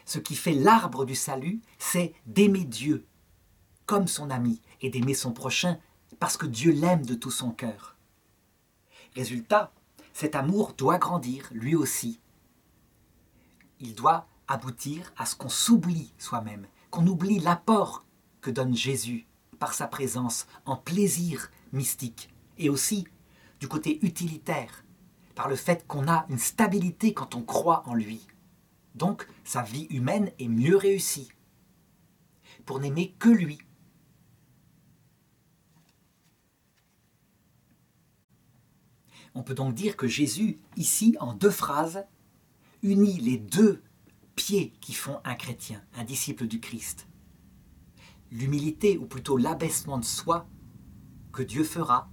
Ce qui fait l'arbre du salut, c'est d'aimer Dieu comme son ami et d'aimer son prochain parce que Dieu l'aime de tout son cœur. Résultat, cet amour doit grandir lui aussi. Il doit aboutir à ce qu'on s'oublie soi-même, qu'on oublie l'apport que donne Jésus par sa présence en plaisir mystique et aussi du côté utilitaire, par le fait qu'on a une stabilité quand on croit en lui. Donc, sa vie humaine est mieux réussie, pour n'aimer que lui. On peut donc dire que Jésus, ici, en 2 phrases, unit les 2 pieds qui font un chrétien, un disciple du Christ. L'humilité, ou plutôt l'abaissement de soi, que Dieu fera,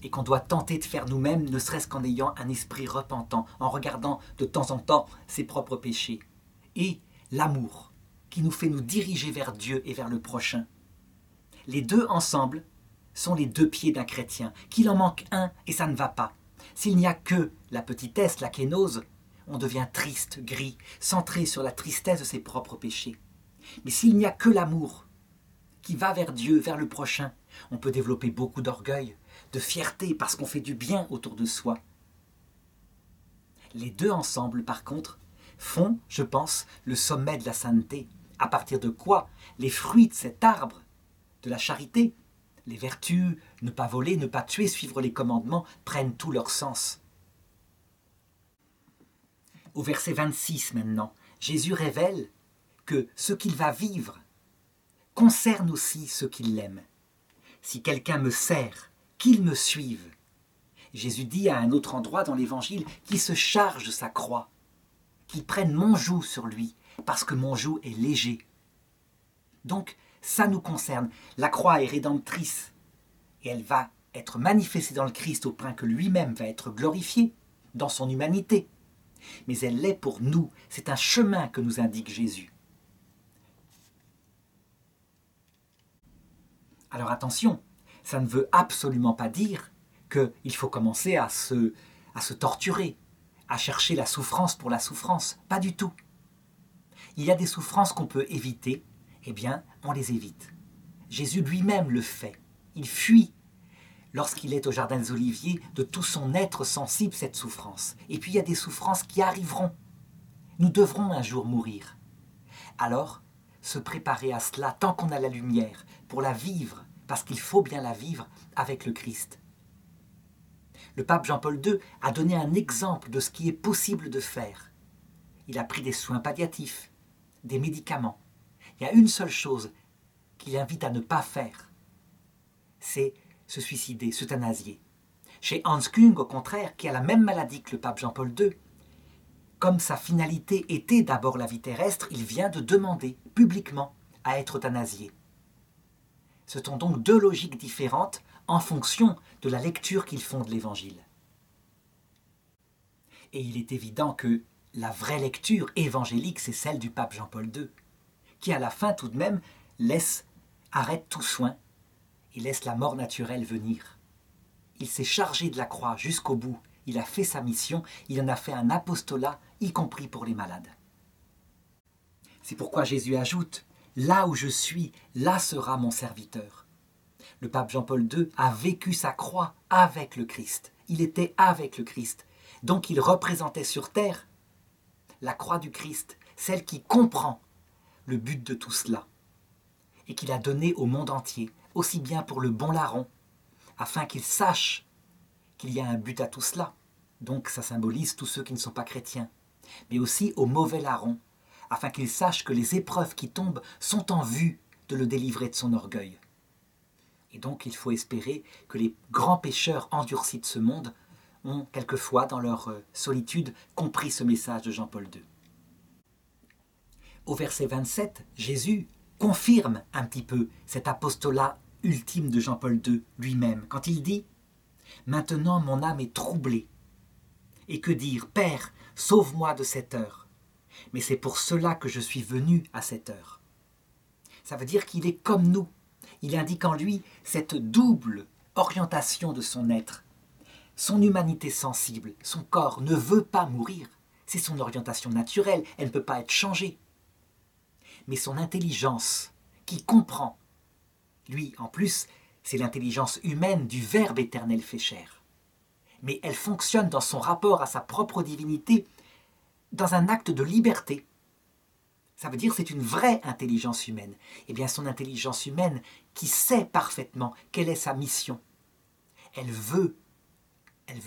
et qu'on doit tenter de faire nous-mêmes, ne serait-ce qu'en ayant un esprit repentant, en regardant de temps en temps ses propres péchés. Et l'amour, qui nous fait nous diriger vers Dieu et vers le prochain. Les 2 ensemble sont les 2 pieds d'un chrétien. Qu'il en manque un et ça ne va pas. S'il n'y a que la petitesse, la kénose, on devient triste, gris, centré sur la tristesse de ses propres péchés. Mais s'il n'y a que l'amour qui va vers Dieu, vers le prochain, on peut développer beaucoup d'orgueil, de fierté parce qu'on fait du bien autour de soi. Les 2 ensemble, par contre, font, je pense, le sommet de la sainteté, à partir de quoi les fruits de cet arbre, de la charité, les vertus, ne pas voler, ne pas tuer, suivre les commandements, prennent tout leur sens. Au verset 26 maintenant, Jésus révèle que ce qu'il va vivre concerne aussi ceux qui l'aiment. Si quelqu'un me sert, qu'il me suive. Jésus dit à un autre endroit dans l'Évangile qu'il se charge de sa croix, qu'il prenne mon joug sur lui, parce que mon joug est léger. Donc, ça nous concerne. La croix est rédemptrice, et elle va être manifestée dans le Christ au point que lui-même va être glorifié dans son humanité. Mais elle l'est pour nous. C'est un chemin que nous indique Jésus. Alors attention, ça ne veut absolument pas dire qu'il faut commencer à se torturer, à chercher la souffrance pour la souffrance. Pas du tout. Il y a des souffrances qu'on peut éviter, eh bien, on les évite. Jésus lui-même le fait. Il fuit, lorsqu'il est au Jardin des Oliviers, de tout son être sensible cette souffrance. Et puis il y a des souffrances qui arriveront. Nous devrons un jour mourir. Alors, se préparer à cela tant qu'on a la lumière, pour la vivre, parce qu'il faut bien la vivre avec le Christ. Le pape Jean-Paul II a donné un exemple de ce qui est possible de faire. Il a pris des soins palliatifs, des médicaments. Il y a une seule chose qu'il invite à ne pas faire, c'est se suicider, s'euthanasier. Chez Hans Küng, au contraire, qui a la même maladie que le pape Jean-Paul II, comme sa finalité était d'abord la vie terrestre, il vient de demander publiquement à être euthanasié. Ce sont donc 2 logiques différentes en fonction de la lecture qu'ils font de l'Évangile. Et il est évident que la vraie lecture évangélique, c'est celle du pape Jean-Paul II, qui à la fin tout de même arrête tout soin et laisse la mort naturelle venir. Il s'est chargé de la croix jusqu'au bout, il a fait sa mission, il en a fait un apostolat, y compris pour les malades. C'est pourquoi Jésus ajoute « Là où je suis, là sera mon serviteur ». Le pape Jean-Paul II a vécu sa croix avec le Christ. Il était avec le Christ. Donc il représentait sur terre la croix du Christ, celle qui comprend le but de tout cela. et qu'il a donné au monde entier, aussi bien pour le bon larron, afin qu'il sache qu'il y a un but à tout cela. Donc ça symbolise tous ceux qui ne sont pas chrétiens, mais aussi au mauvais larron, afin qu'il sache que les épreuves qui tombent sont en vue de le délivrer de son orgueil. Et donc il faut espérer que les grands pécheurs endurcis de ce monde ont quelquefois, dans leur solitude, compris ce message de Jean-Paul II. Au verset 27, Jésus confirme un petit peu cet apostolat ultime de Jean-Paul II lui-même, quand il dit « Maintenant mon âme est troublée. Et que dire, Père, sauve-moi de cette heure. Mais c'est pour cela que je suis venu à cette heure. » Ça veut dire qu'il est comme nous. Il indique en lui cette double orientation de son être. Son humanité sensible, son corps ne veut pas mourir. C'est son orientation naturelle, elle ne peut pas être changée. Mais son intelligence, qui comprend, lui, en plus, c'est l'intelligence humaine du Verbe éternel fait chair. Mais elle fonctionne dans son rapport à sa propre divinité dans un acte de liberté. Ça veut dire que c'est une vraie intelligence humaine. Eh bien, son intelligence humaine qui sait parfaitement quelle est sa mission. Elle veut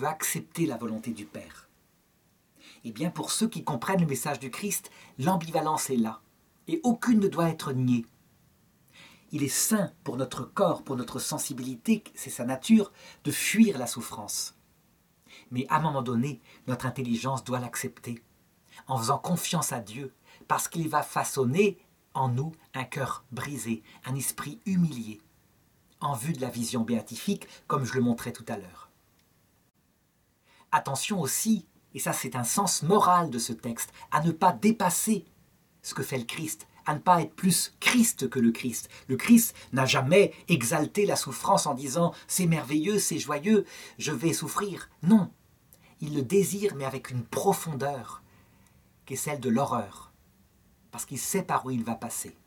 accepter la volonté du Père. Eh bien, pour ceux qui comprennent le message du Christ, l'ambivalence est là. Et aucune ne doit être niée. Il est sain pour notre corps, pour notre sensibilité, c'est sa nature, de fuir la souffrance. Mais à un moment donné, notre intelligence doit l'accepter, en faisant confiance à Dieu, parce qu'il va façonner en nous un cœur brisé, un esprit humilié, en vue de la vision béatifique, comme je le montrais tout à l'heure. Attention aussi, et ça c'est un sens moral de ce texte, à ne pas dépasser ce que fait le Christ, à ne pas être plus Christ que le Christ. Le Christ n'a jamais exalté la souffrance en disant « c'est merveilleux, c'est joyeux, je vais souffrir ». Non, il le désire mais avec une profondeur qui est celle de l'horreur, parce qu'il sait par où il va passer.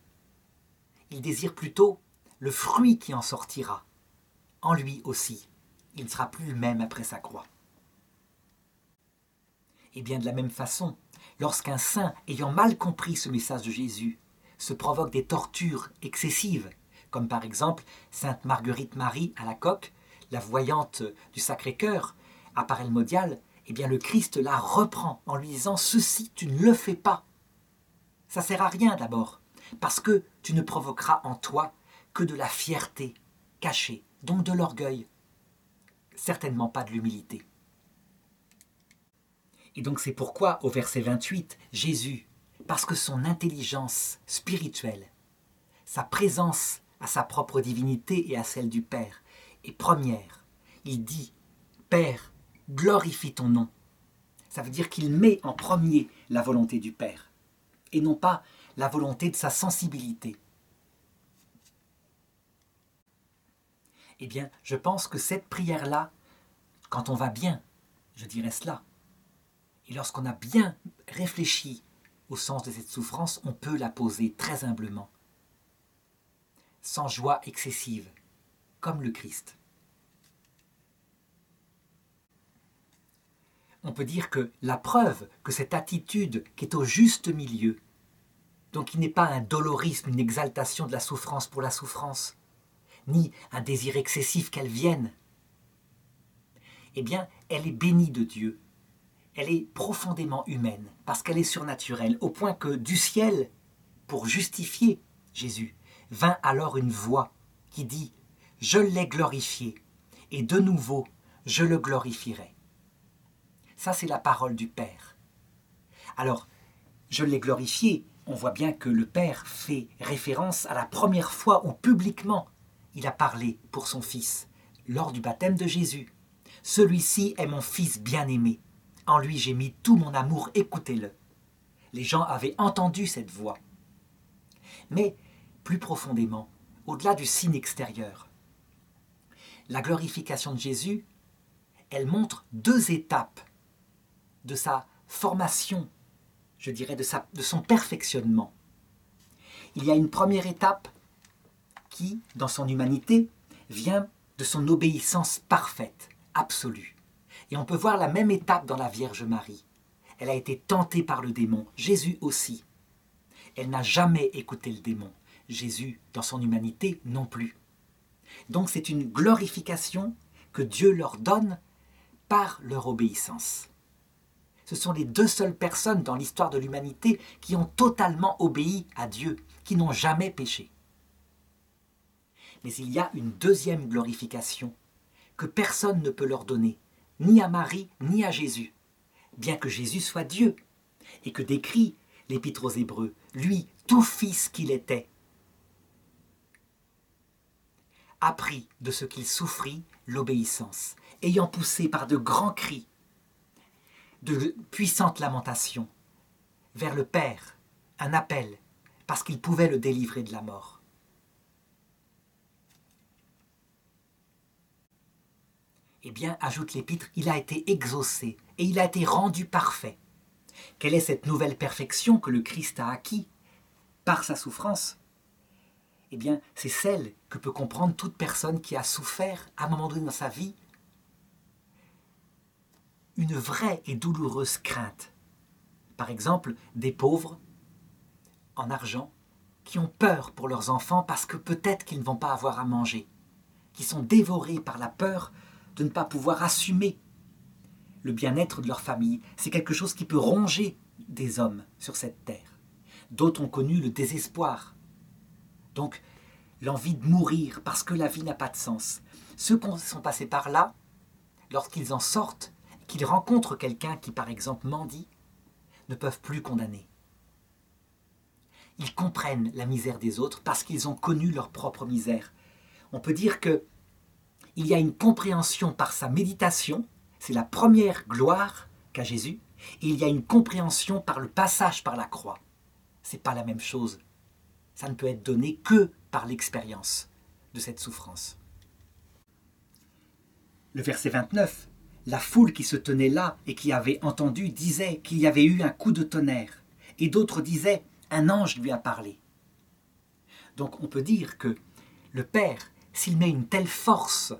Il désire plutôt le fruit qui en sortira, en lui aussi. Il ne sera plus le même après sa croix. Et bien de la même façon, lorsqu'un saint, ayant mal compris ce message de Jésus, se provoque des tortures excessives, comme par exemple Sainte Marguerite Marie à la Coque, la voyante du Sacré-Cœur, à Paray-le-Maudial, eh bien le Christ la reprend en lui disant « Ceci, tu ne le fais pas. Ça ne sert à rien d'abord, parce que tu ne provoqueras en toi que de la fierté cachée, donc de l'orgueil, certainement pas de l'humilité. » Et donc c'est pourquoi, au verset 28, Jésus, parce que son intelligence spirituelle, sa présence à sa propre divinité et à celle du Père est première, il dit « Père, glorifie ton nom ». Ça veut dire qu'il met en premier la volonté du Père, et non pas la volonté de sa sensibilité. Eh bien, je pense que cette prière-là, quand on va bien, je dirais cela, et lorsqu'on a bien réfléchi au sens de cette souffrance, on peut la poser très humblement, sans joie excessive, comme le Christ. On peut dire que la preuve que cette attitude qui est au juste milieu, donc qui n'est pas un dolorisme, une exaltation de la souffrance pour la souffrance, ni un désir excessif qu'elle vienne, eh bien, elle est bénie de Dieu. Elle est profondément humaine, parce qu'elle est surnaturelle, au point que du ciel, pour justifier Jésus, vint alors une voix qui dit « Je l'ai glorifié, et de nouveau, je le glorifierai. » Ça, c'est la parole du Père. Alors, je l'ai glorifié, on voit bien que le Père fait référence à la première fois où publiquement il a parlé pour son Fils, lors du baptême de Jésus. « Celui-ci est mon Fils bien-aimé. En lui j'ai mis tout mon amour, écoutez-le. » Les gens avaient entendu cette voix. Mais, plus profondément, au-delà du signe extérieur, la glorification de Jésus, elle montre deux étapes de sa formation, je dirais de son perfectionnement. Il y a une première étape qui, dans son humanité, vient de son obéissance parfaite, absolue. Et on peut voir la même étape dans la Vierge Marie. Elle a été tentée par le démon, Jésus aussi. Elle n'a jamais écouté le démon, Jésus dans son humanité non plus. Donc c'est une glorification que Dieu leur donne par leur obéissance. Ce sont les deux seules personnes dans l'histoire de l'humanité qui ont totalement obéi à Dieu, qui n'ont jamais péché. Mais il y a une deuxième glorification que personne ne peut leur donner, ni à Marie, ni à Jésus, bien que Jésus soit Dieu, et que décrit l'Épître aux Hébreux, lui, tout fils qu'il était, apprit de ce qu'il souffrit l'obéissance, ayant poussé par de grands cris, de puissantes lamentations, vers le Père, un appel, parce qu'il pouvait le délivrer de la mort. Eh bien, ajoute l'Épître, il a été exaucé et il a été rendu parfait. Quelle est cette nouvelle perfection que le Christ a acquis par sa souffrance? Eh bien, c'est celle que peut comprendre toute personne qui a souffert à un moment donné dans sa vie une vraie et douloureuse crainte. Par exemple, des pauvres en argent qui ont peur pour leurs enfants parce que peut-être qu'ils ne vont pas avoir à manger, qui sont dévorés par la peur de ne pas pouvoir assumer le bien-être de leur famille. C'est quelque chose qui peut ronger des hommes sur cette terre. D'autres ont connu le désespoir, donc l'envie de mourir parce que la vie n'a pas de sens. Ceux qui sont passés par là, lorsqu'ils en sortent, qu'ils rencontrent quelqu'un qui, par exemple, mendie, ne peuvent plus condamner. Ils comprennent la misère des autres parce qu'ils ont connu leur propre misère. On peut dire qu'il y a une compréhension par sa méditation, c'est la première gloire qu'a Jésus, et il y a une compréhension par le passage par la croix. Ce n'est pas la même chose. Ça ne peut être donné que par l'expérience de cette souffrance. Le verset 29, la foule qui se tenait là et qui avait entendu disait qu'il y avait eu un coup de tonnerre, et d'autres disaient un ange lui a parlé. Donc on peut dire que le Père, s'il met une telle force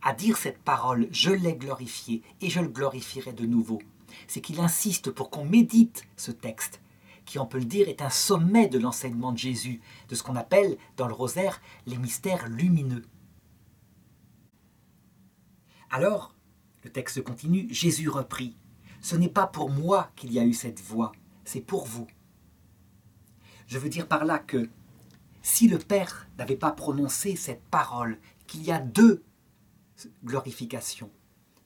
à dire cette parole, je l'ai glorifié et je le glorifierai de nouveau, c'est qu'il insiste pour qu'on médite ce texte, qui, on peut le dire, est un sommet de l'enseignement de Jésus, de ce qu'on appelle dans le rosaire les mystères lumineux. Alors, le texte continue, Jésus reprit, ce n'est pas pour moi qu'il y a eu cette voix, c'est pour vous. Je veux dire par là que si le Père n'avait pas prononcé cette parole, qu'il y a deux glorifications,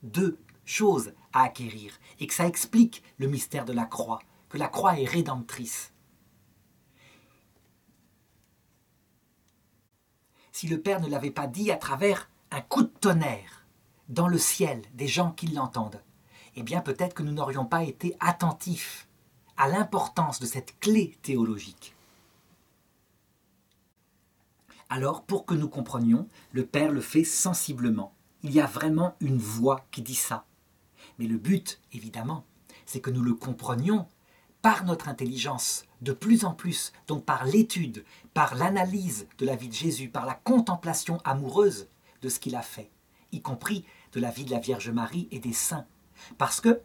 deux choses à acquérir, et que ça explique le mystère de la croix, que la croix est rédemptrice. Si le Père ne l'avait pas dit à travers un coup de tonnerre dans le ciel, des gens qui l'entendent, eh bien peut-être que nous n'aurions pas été attentifs à l'importance de cette clé théologique. Alors, pour que nous comprenions, le Père le fait sensiblement. Il y a vraiment une voix qui dit ça. Mais le but, évidemment, c'est que nous le comprenions par notre intelligence, de plus en plus, donc par l'étude, par l'analyse de la vie de Jésus, par la contemplation amoureuse de ce qu'il a fait, y compris de la vie de la Vierge Marie et des saints. Parce que,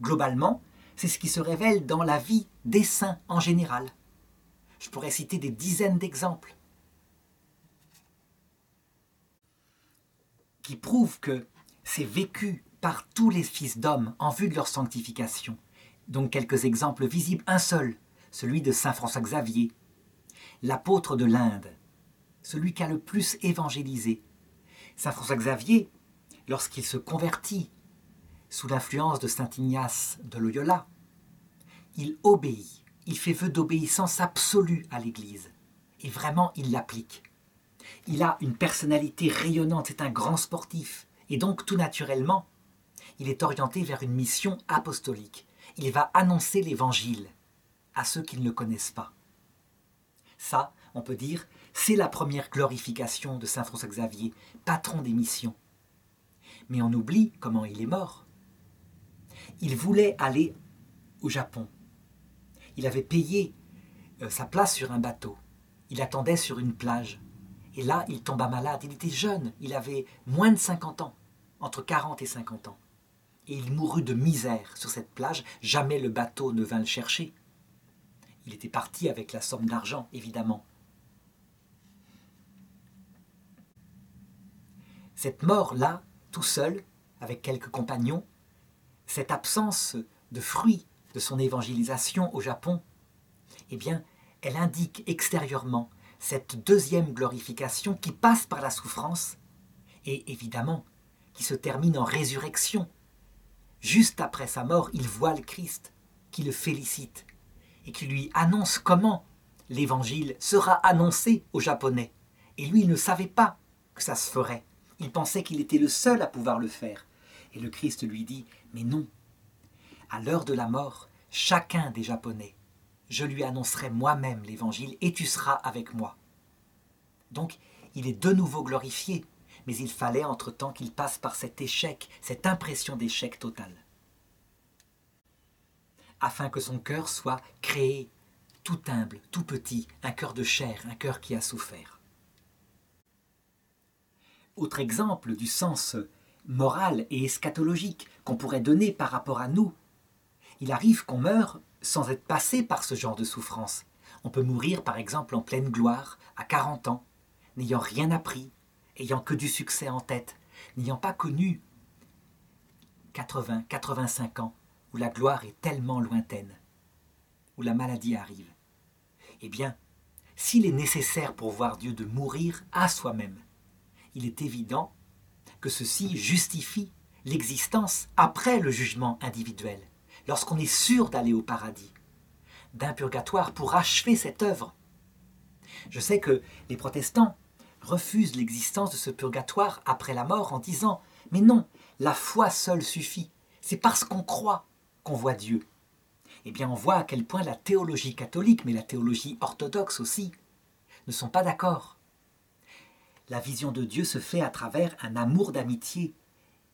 globalement, c'est ce qui se révèle dans la vie des saints en général. Je pourrais citer des dizaines d'exemples qui prouvent que c'est vécu par tous les fils d'hommes en vue de leur sanctification. Donc quelques exemples visibles, un seul, celui de saint François Xavier, l'apôtre de l'Inde, celui qui a le plus évangélisé. Saint François Xavier, lorsqu'il se convertit sous l'influence de saint Ignace de Loyola, il obéit, il fait vœu d'obéissance absolue à l'Église, et vraiment il l'applique. Il a une personnalité rayonnante, c'est un grand sportif, et donc tout naturellement, il est orienté vers une mission apostolique. Il va annoncer l'Évangile à ceux qui ne le connaissent pas. Ça, on peut dire, c'est la première glorification de saint François Xavier, patron des missions. Mais on oublie comment il est mort. Il voulait aller au Japon. Il avait payé sa place sur un bateau. Il attendait sur une plage. Et là, il tomba malade. Il était jeune, il avait moins de 50 ans, entre 40 et 50 ans. Et il mourut de misère sur cette plage. Jamais le bateau ne vint le chercher. Il était parti avec la somme d'argent, évidemment. cette mort-là, tout seul, avec quelques compagnons, cette absence de fruits de son évangélisation au Japon, eh bien, elle indique extérieurement cette deuxième glorification qui passe par la souffrance et évidemment qui se termine en résurrection. Juste après sa mort, il voit le Christ qui le félicite et qui lui annonce comment l'évangile sera annoncé aux Japonais. Et lui, il ne savait pas que ça se ferait. Il pensait qu'il était le seul à pouvoir le faire. Et le Christ lui dit, mais non, à l'heure de la mort, chacun des Japonais, je lui annoncerai moi-même l'évangile et tu seras avec moi. Donc, il est de nouveau glorifié, mais il fallait entre-temps qu'il passe par cet échec, cette impression d'échec total, afin que son cœur soit créé, tout humble, tout petit, un cœur de chair, un cœur qui a souffert. Autre exemple du sens moral et eschatologique qu'on pourrait donner par rapport à nous, il arrive qu'on meure sans être passé par ce genre de souffrance. On peut mourir par exemple en pleine gloire, à 40 ans, n'ayant rien appris, ayant que du succès en tête, n'ayant pas connu 80, 85 ans, où la gloire est tellement lointaine, où la maladie arrive. Eh bien, s'il est nécessaire pour voir Dieu de mourir à soi-même, il est évident que ceci justifie l'existence après le jugement individuel, lorsqu'on est sûr d'aller au paradis, d'un purgatoire pour achever cette œuvre. Je sais que les protestants refusent l'existence de ce purgatoire après la mort en disant « Mais non, la foi seule suffit, c'est parce qu'on croit qu'on voit Dieu ». Eh bien, on voit à quel point la théologie catholique, mais la théologie orthodoxe aussi, ne sont pas d'accord. La vision de Dieu se fait à travers un amour d'amitié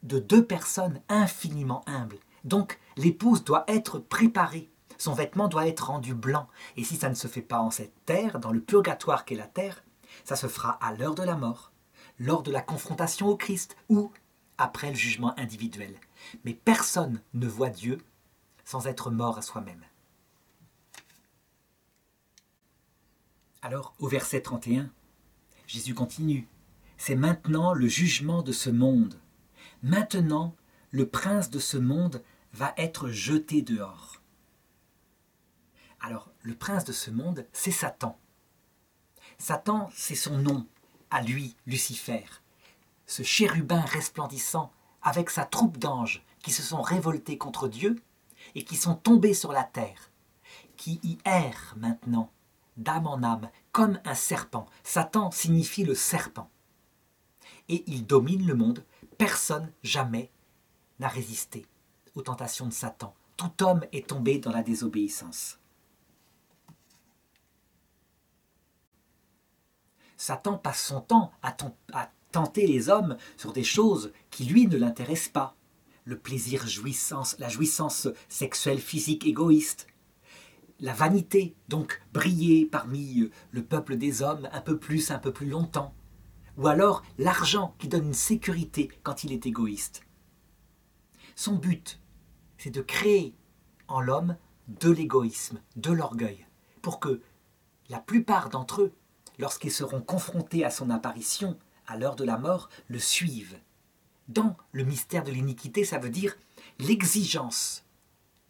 de deux personnes infiniment humbles. Donc, l'épouse doit être préparée, son vêtement doit être rendu blanc. Et si ça ne se fait pas en cette terre, dans le purgatoire qu'est la terre, ça se fera à l'heure de la mort, lors de la confrontation au Christ ou après le jugement individuel. Mais personne ne voit Dieu sans être mort à soi-même. Alors, au verset 31, Jésus continue. C'est maintenant le jugement de ce monde. Maintenant, le prince de ce monde va être jeté dehors. Alors, le prince de ce monde, c'est Satan. Satan, c'est son nom, à lui, Lucifer. Ce chérubin resplendissant avec sa troupe d'anges qui se sont révoltés contre Dieu et qui sont tombés sur la terre, qui y errent maintenant, d'âme en âme, comme un serpent. Satan signifie le serpent. Et il domine le monde. Personne, jamais, n'a résisté aux tentations de Satan. Tout homme est tombé dans la désobéissance. Satan passe son temps à tenter les hommes sur des choses qui, lui, ne l'intéressent pas. Le plaisir, la jouissance sexuelle, physique, égoïste. La vanité, donc briller parmi le peuple des hommes un peu plus longtemps. Ou alors l'argent qui donne une sécurité quand il est égoïste. Son but, c'est de créer en l'homme de l'égoïsme, de l'orgueil, pour que la plupart d'entre eux, lorsqu'ils seront confrontés à son apparition, à l'heure de la mort, le suivent. Dans le mystère de l'iniquité, ça veut dire l'exigence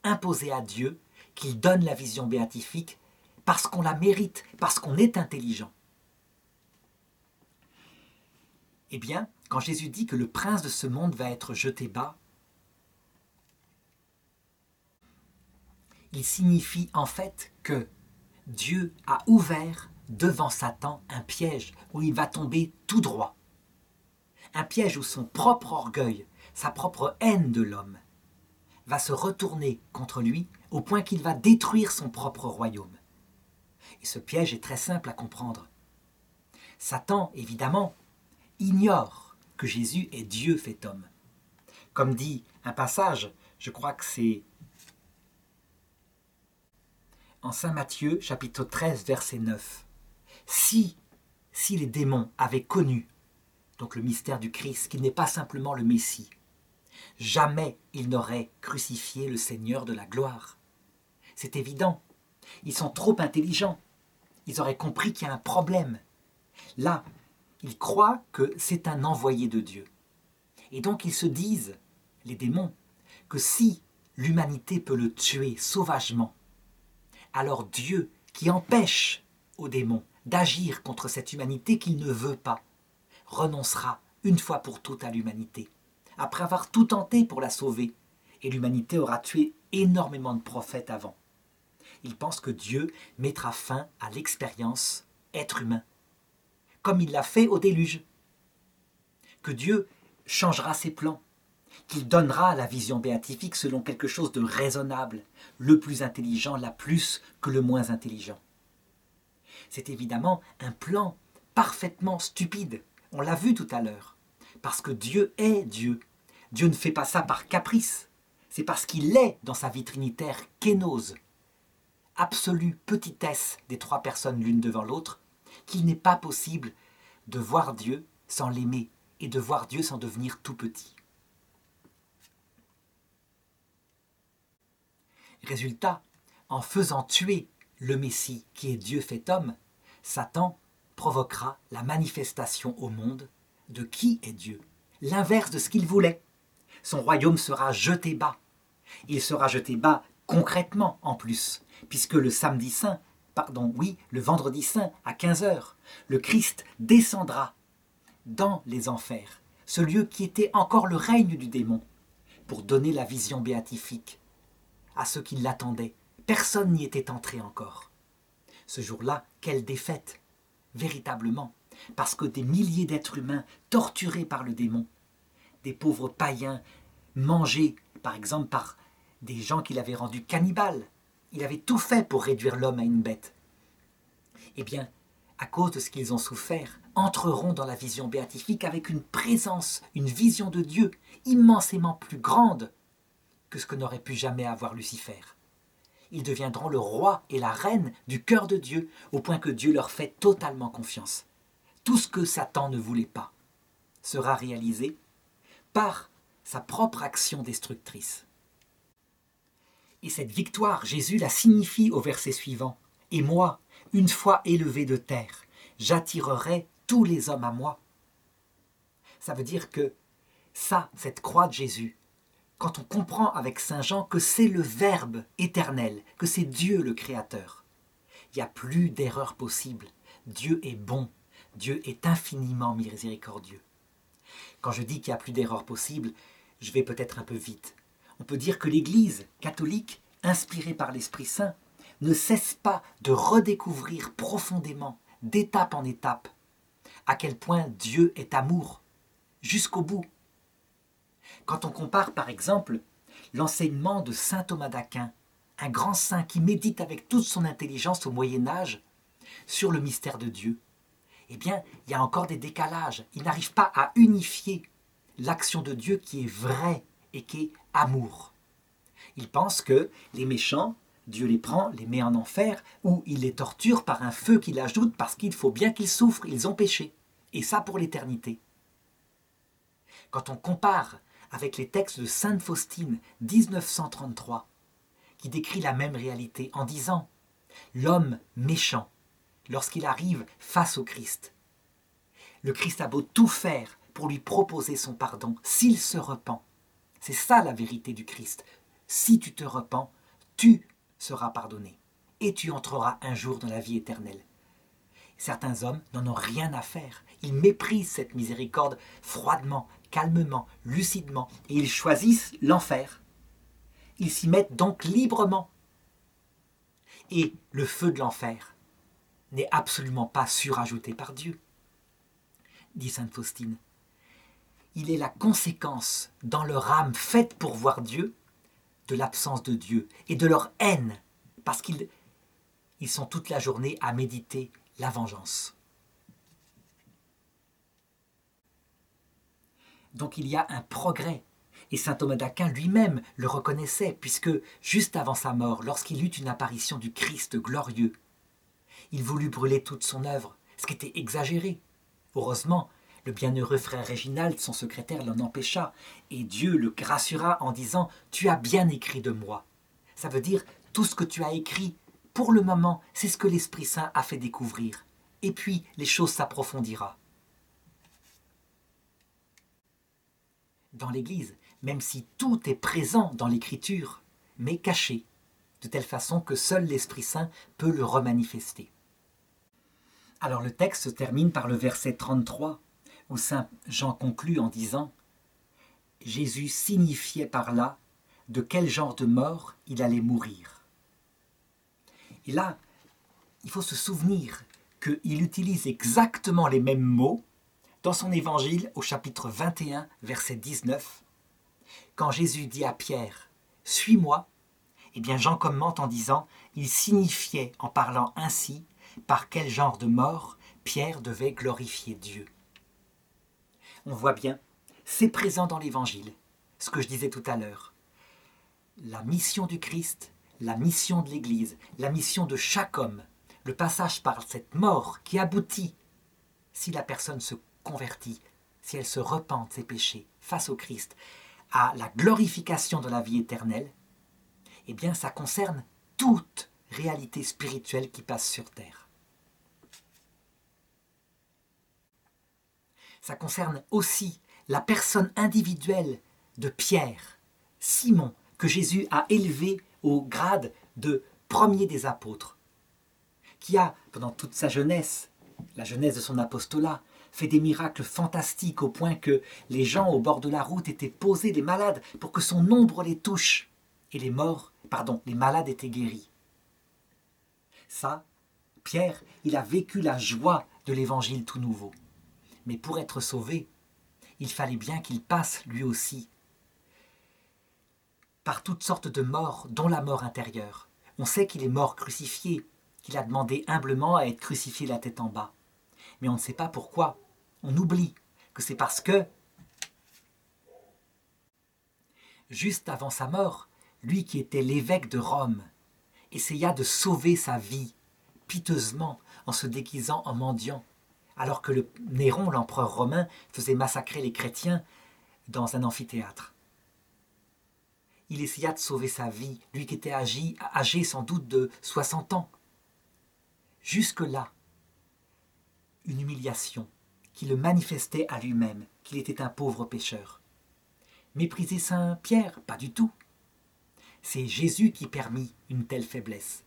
imposée à Dieu qu'il donne la vision béatifique parce qu'on la mérite, parce qu'on est intelligent. Eh bien, quand Jésus dit que le prince de ce monde va être jeté bas, il signifie en fait que Dieu a ouvert devant Satan un piège où il va tomber tout droit. Un piège où son propre orgueil, sa propre haine de l'homme, va se retourner contre lui au point qu'il va détruire son propre royaume. Et ce piège est très simple à comprendre. Satan, évidemment, ignore que Jésus est Dieu fait homme. Comme dit un passage, je crois que c'est en Saint Matthieu, chapitre 13, verset 9. Si les démons avaient connu donc le mystère du Christ, qui n'est pas simplement le Messie, jamais ils n'auraient crucifié le Seigneur de la gloire. C'est évident. Ils sont trop intelligents. Ils auraient compris qu'il y a un problème. Là, Ils croient que c'est un envoyé de Dieu. Et donc ils se disent, les démons, que si l'humanité peut le tuer sauvagement, alors Dieu, qui empêche aux démons d'agir contre cette humanité qu'il ne veut pas, renoncera une fois pour toutes à l'humanité, après avoir tout tenté pour la sauver, et l'humanité aura tué énormément de prophètes avant. Ils pensent que Dieu mettra fin à l'expérience être humain, comme il l'a fait au déluge, que Dieu changera ses plans, qu'il donnera la vision béatifique selon quelque chose de raisonnable, le plus intelligent l'a plus que le moins intelligent. C'est évidemment un plan parfaitement stupide, on l'a vu tout à l'heure, parce que Dieu est Dieu. Dieu ne fait pas ça par caprice, c'est parce qu'il est dans sa vie trinitaire kénose, absolue petitesse des trois personnes l'une devant l'autre, qu'il n'est pas possible de voir Dieu sans l'aimer et de voir Dieu sans devenir tout petit. Résultat, en faisant tuer le Messie qui est Dieu fait homme, Satan provoquera la manifestation au monde de qui est Dieu, l'inverse de ce qu'il voulait. Son royaume sera jeté bas. Il sera jeté bas concrètement en plus, puisque le vendredi saint à 15h, le Christ descendra dans les enfers, ce lieu qui était encore le règne du démon, pour donner la vision béatifique à ceux qui l'attendaient. Personne n'y était entré encore. Ce jour-là, quelle défaite, véritablement, parce que des milliers d'êtres humains torturés par le démon, des pauvres païens mangés, par exemple, par des gens qu'il avait rendus cannibales. Il avait tout fait pour réduire l'homme à une bête. Eh bien, à cause de ce qu'ils ont souffert, entreront dans la vision béatifique avec une présence, une vision de Dieu immensément plus grande que ce que n'aurait pu jamais avoir Lucifer. Ils deviendront le roi et la reine du cœur de Dieu, au point que Dieu leur fait totalement confiance. Tout ce que Satan ne voulait pas sera réalisé par sa propre action destructrice. Et cette victoire, Jésus la signifie au verset suivant. « Et moi, une fois élevé de terre, j'attirerai tous les hommes à moi. » Ça veut dire que cette croix de Jésus, quand on comprend avec Saint Jean que c'est le Verbe éternel, que c'est Dieu le Créateur, il n'y a plus d'erreur possible. Dieu est bon, Dieu est infiniment miséricordieux. Quand je dis qu'il n'y a plus d'erreur possible, je vais peut-être un peu vite. On peut dire que l'Église catholique, inspirée par l'Esprit Saint, ne cesse pas de redécouvrir profondément, d'étape en étape, à quel point Dieu est amour, jusqu'au bout. Quand on compare par exemple l'enseignement de saint Thomas d'Aquin, un grand saint qui médite avec toute son intelligence au Moyen-Âge sur le mystère de Dieu, eh bien, il y a encore des décalages. Il n'arrive pas à unifier l'action de Dieu qui est vraie et qui est amour. Il pense que les méchants, Dieu les prend, les met en enfer, ou il les torture par un feu qu'il ajoute parce qu'il faut bien qu'ils souffrent, ils ont péché. Et ça pour l'éternité. Quand on compare avec les textes de Sainte Faustine, 1933, qui décrit la même réalité en disant « L'homme méchant, lorsqu'il arrive face au Christ, le Christ a beau tout faire pour lui proposer son pardon, s'il se repent. C'est ça la vérité du Christ. Si tu te repens, tu seras pardonné et tu entreras un jour dans la vie éternelle. » Certains hommes n'en ont rien à faire. Ils méprisent cette miséricorde froidement, calmement, lucidement, et ils choisissent l'enfer. Ils s'y mettent donc librement. Et le feu de l'enfer n'est absolument pas surajouté par Dieu, dit sainte Faustine. Il est la conséquence dans leur âme faite pour voir Dieu, de l'absence de Dieu et de leur haine, parce qu'ils sont toute la journée à méditer la vengeance. Donc il y a un progrès, et saint Thomas d'Aquin lui-même le reconnaissait, puisque juste avant sa mort, lorsqu'il eut une apparition du Christ glorieux, il voulut brûler toute son œuvre, ce qui était exagéré. Heureusement, le bienheureux frère Réginald, son secrétaire, l'en empêcha, et Dieu le rassura en disant « Tu as bien écrit de moi ». Ça veut dire « Tout ce que tu as écrit, pour le moment, c'est ce que l'Esprit Saint a fait découvrir. Et puis, les choses s'approfondira. » dans l'Église, même si tout est présent dans l'Écriture, mais caché, de telle façon que seul l'Esprit Saint peut le remanifester. Alors le texte se termine par le verset 33, où saint Jean conclut en disant « Jésus signifiait par là de quel genre de mort il allait mourir. » Et là, il faut se souvenir qu'il utilise exactement les mêmes mots dans son évangile au chapitre 21, verset 19. Quand Jésus dit à Pierre « Suis-moi », eh bien Jean commente en disant « Il signifiait en parlant ainsi par quel genre de mort Pierre devait glorifier Dieu. » On voit bien, c'est présent dans l'évangile, ce que je disais tout à l'heure. La mission du Christ, la mission de l'Église, la mission de chaque homme, le passage par cette mort qui aboutit, si la personne se convertit, si elle se repent de ses péchés face au Christ, à la glorification de la vie éternelle, eh bien ça concerne toute réalité spirituelle qui passe sur terre. Ça concerne aussi la personne individuelle de Pierre, Simon, que Jésus a élevé au grade de premier des apôtres, qui a, pendant toute sa jeunesse, la jeunesse de son apostolat, fait des miracles fantastiques au point que les gens au bord de la route étaient posés, les malades, pour que son ombre les touche. Et les malades étaient guéris. Ça, Pierre, il a vécu la joie de l'évangile tout nouveau. Mais pour être sauvé, il fallait bien qu'il passe, lui aussi, par toutes sortes de morts, dont la mort intérieure. On sait qu'il est mort crucifié, qu'il a demandé humblement à être crucifié la tête en bas. Mais on ne sait pas pourquoi. On oublie que c'est parce que, juste avant sa mort, lui qui était l'évêque de Rome, essaya de sauver sa vie, piteusement, en se déguisant en mendiant, alors que Néron, l'empereur romain, faisait massacrer les chrétiens dans un amphithéâtre. Il essaya de sauver sa vie, lui qui était âgé sans doute de 60 ans. Jusque-là, une humiliation qui le manifestait à lui-même, qu'il était un pauvre pécheur. Mépriser Saint Pierre? Pas du tout. C'est Jésus qui permit une telle faiblesse,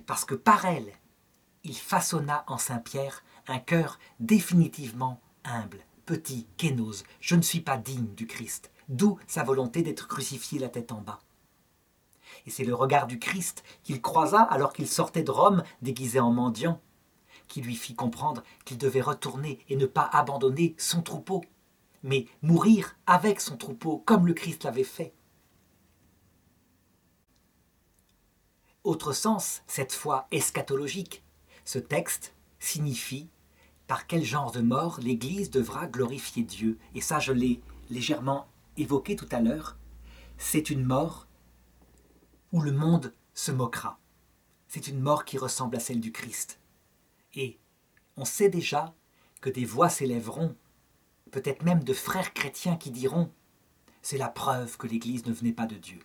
parce que par elle, il façonna en Saint Pierre un cœur définitivement humble, petit, kénose. Je ne suis pas digne du Christ, d'où sa volonté d'être crucifié la tête en bas. Et c'est le regard du Christ qu'il croisa alors qu'il sortait de Rome déguisé en mendiant, qui lui fit comprendre qu'il devait retourner et ne pas abandonner son troupeau, mais mourir avec son troupeau, comme le Christ l'avait fait. Autre sens, cette fois eschatologique, ce texte signifie par quel genre de mort l'Église devra glorifier Dieu. Et ça, je l'ai légèrement évoqué tout à l'heure. C'est une mort où le monde se moquera. C'est une mort qui ressemble à celle du Christ. Et on sait déjà que des voix s'élèveront, peut-être même de frères chrétiens qui diront « c'est la preuve que l'Église ne venait pas de Dieu ».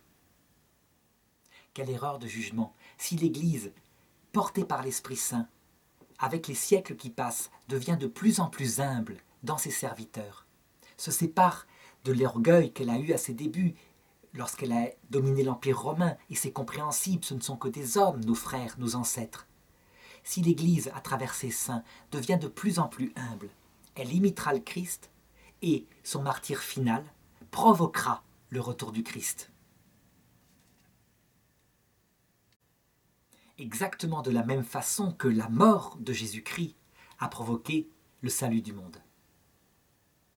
Quelle erreur de jugement! Si l'Église, portée par l'Esprit Saint, avec les siècles qui passent, devient de plus en plus humble dans ses serviteurs, se sépare de l'orgueil qu'elle a eu à ses débuts, lorsqu'elle a dominé l'Empire romain, et c'est compréhensible, ce ne sont que des hommes, nos frères, nos ancêtres. Si l'Église, à travers ses saints, devient de plus en plus humble, elle imitera le Christ, et son martyre final provoquera le retour du Christ. Exactement de la même façon que la mort de Jésus-Christ a provoqué le salut du monde.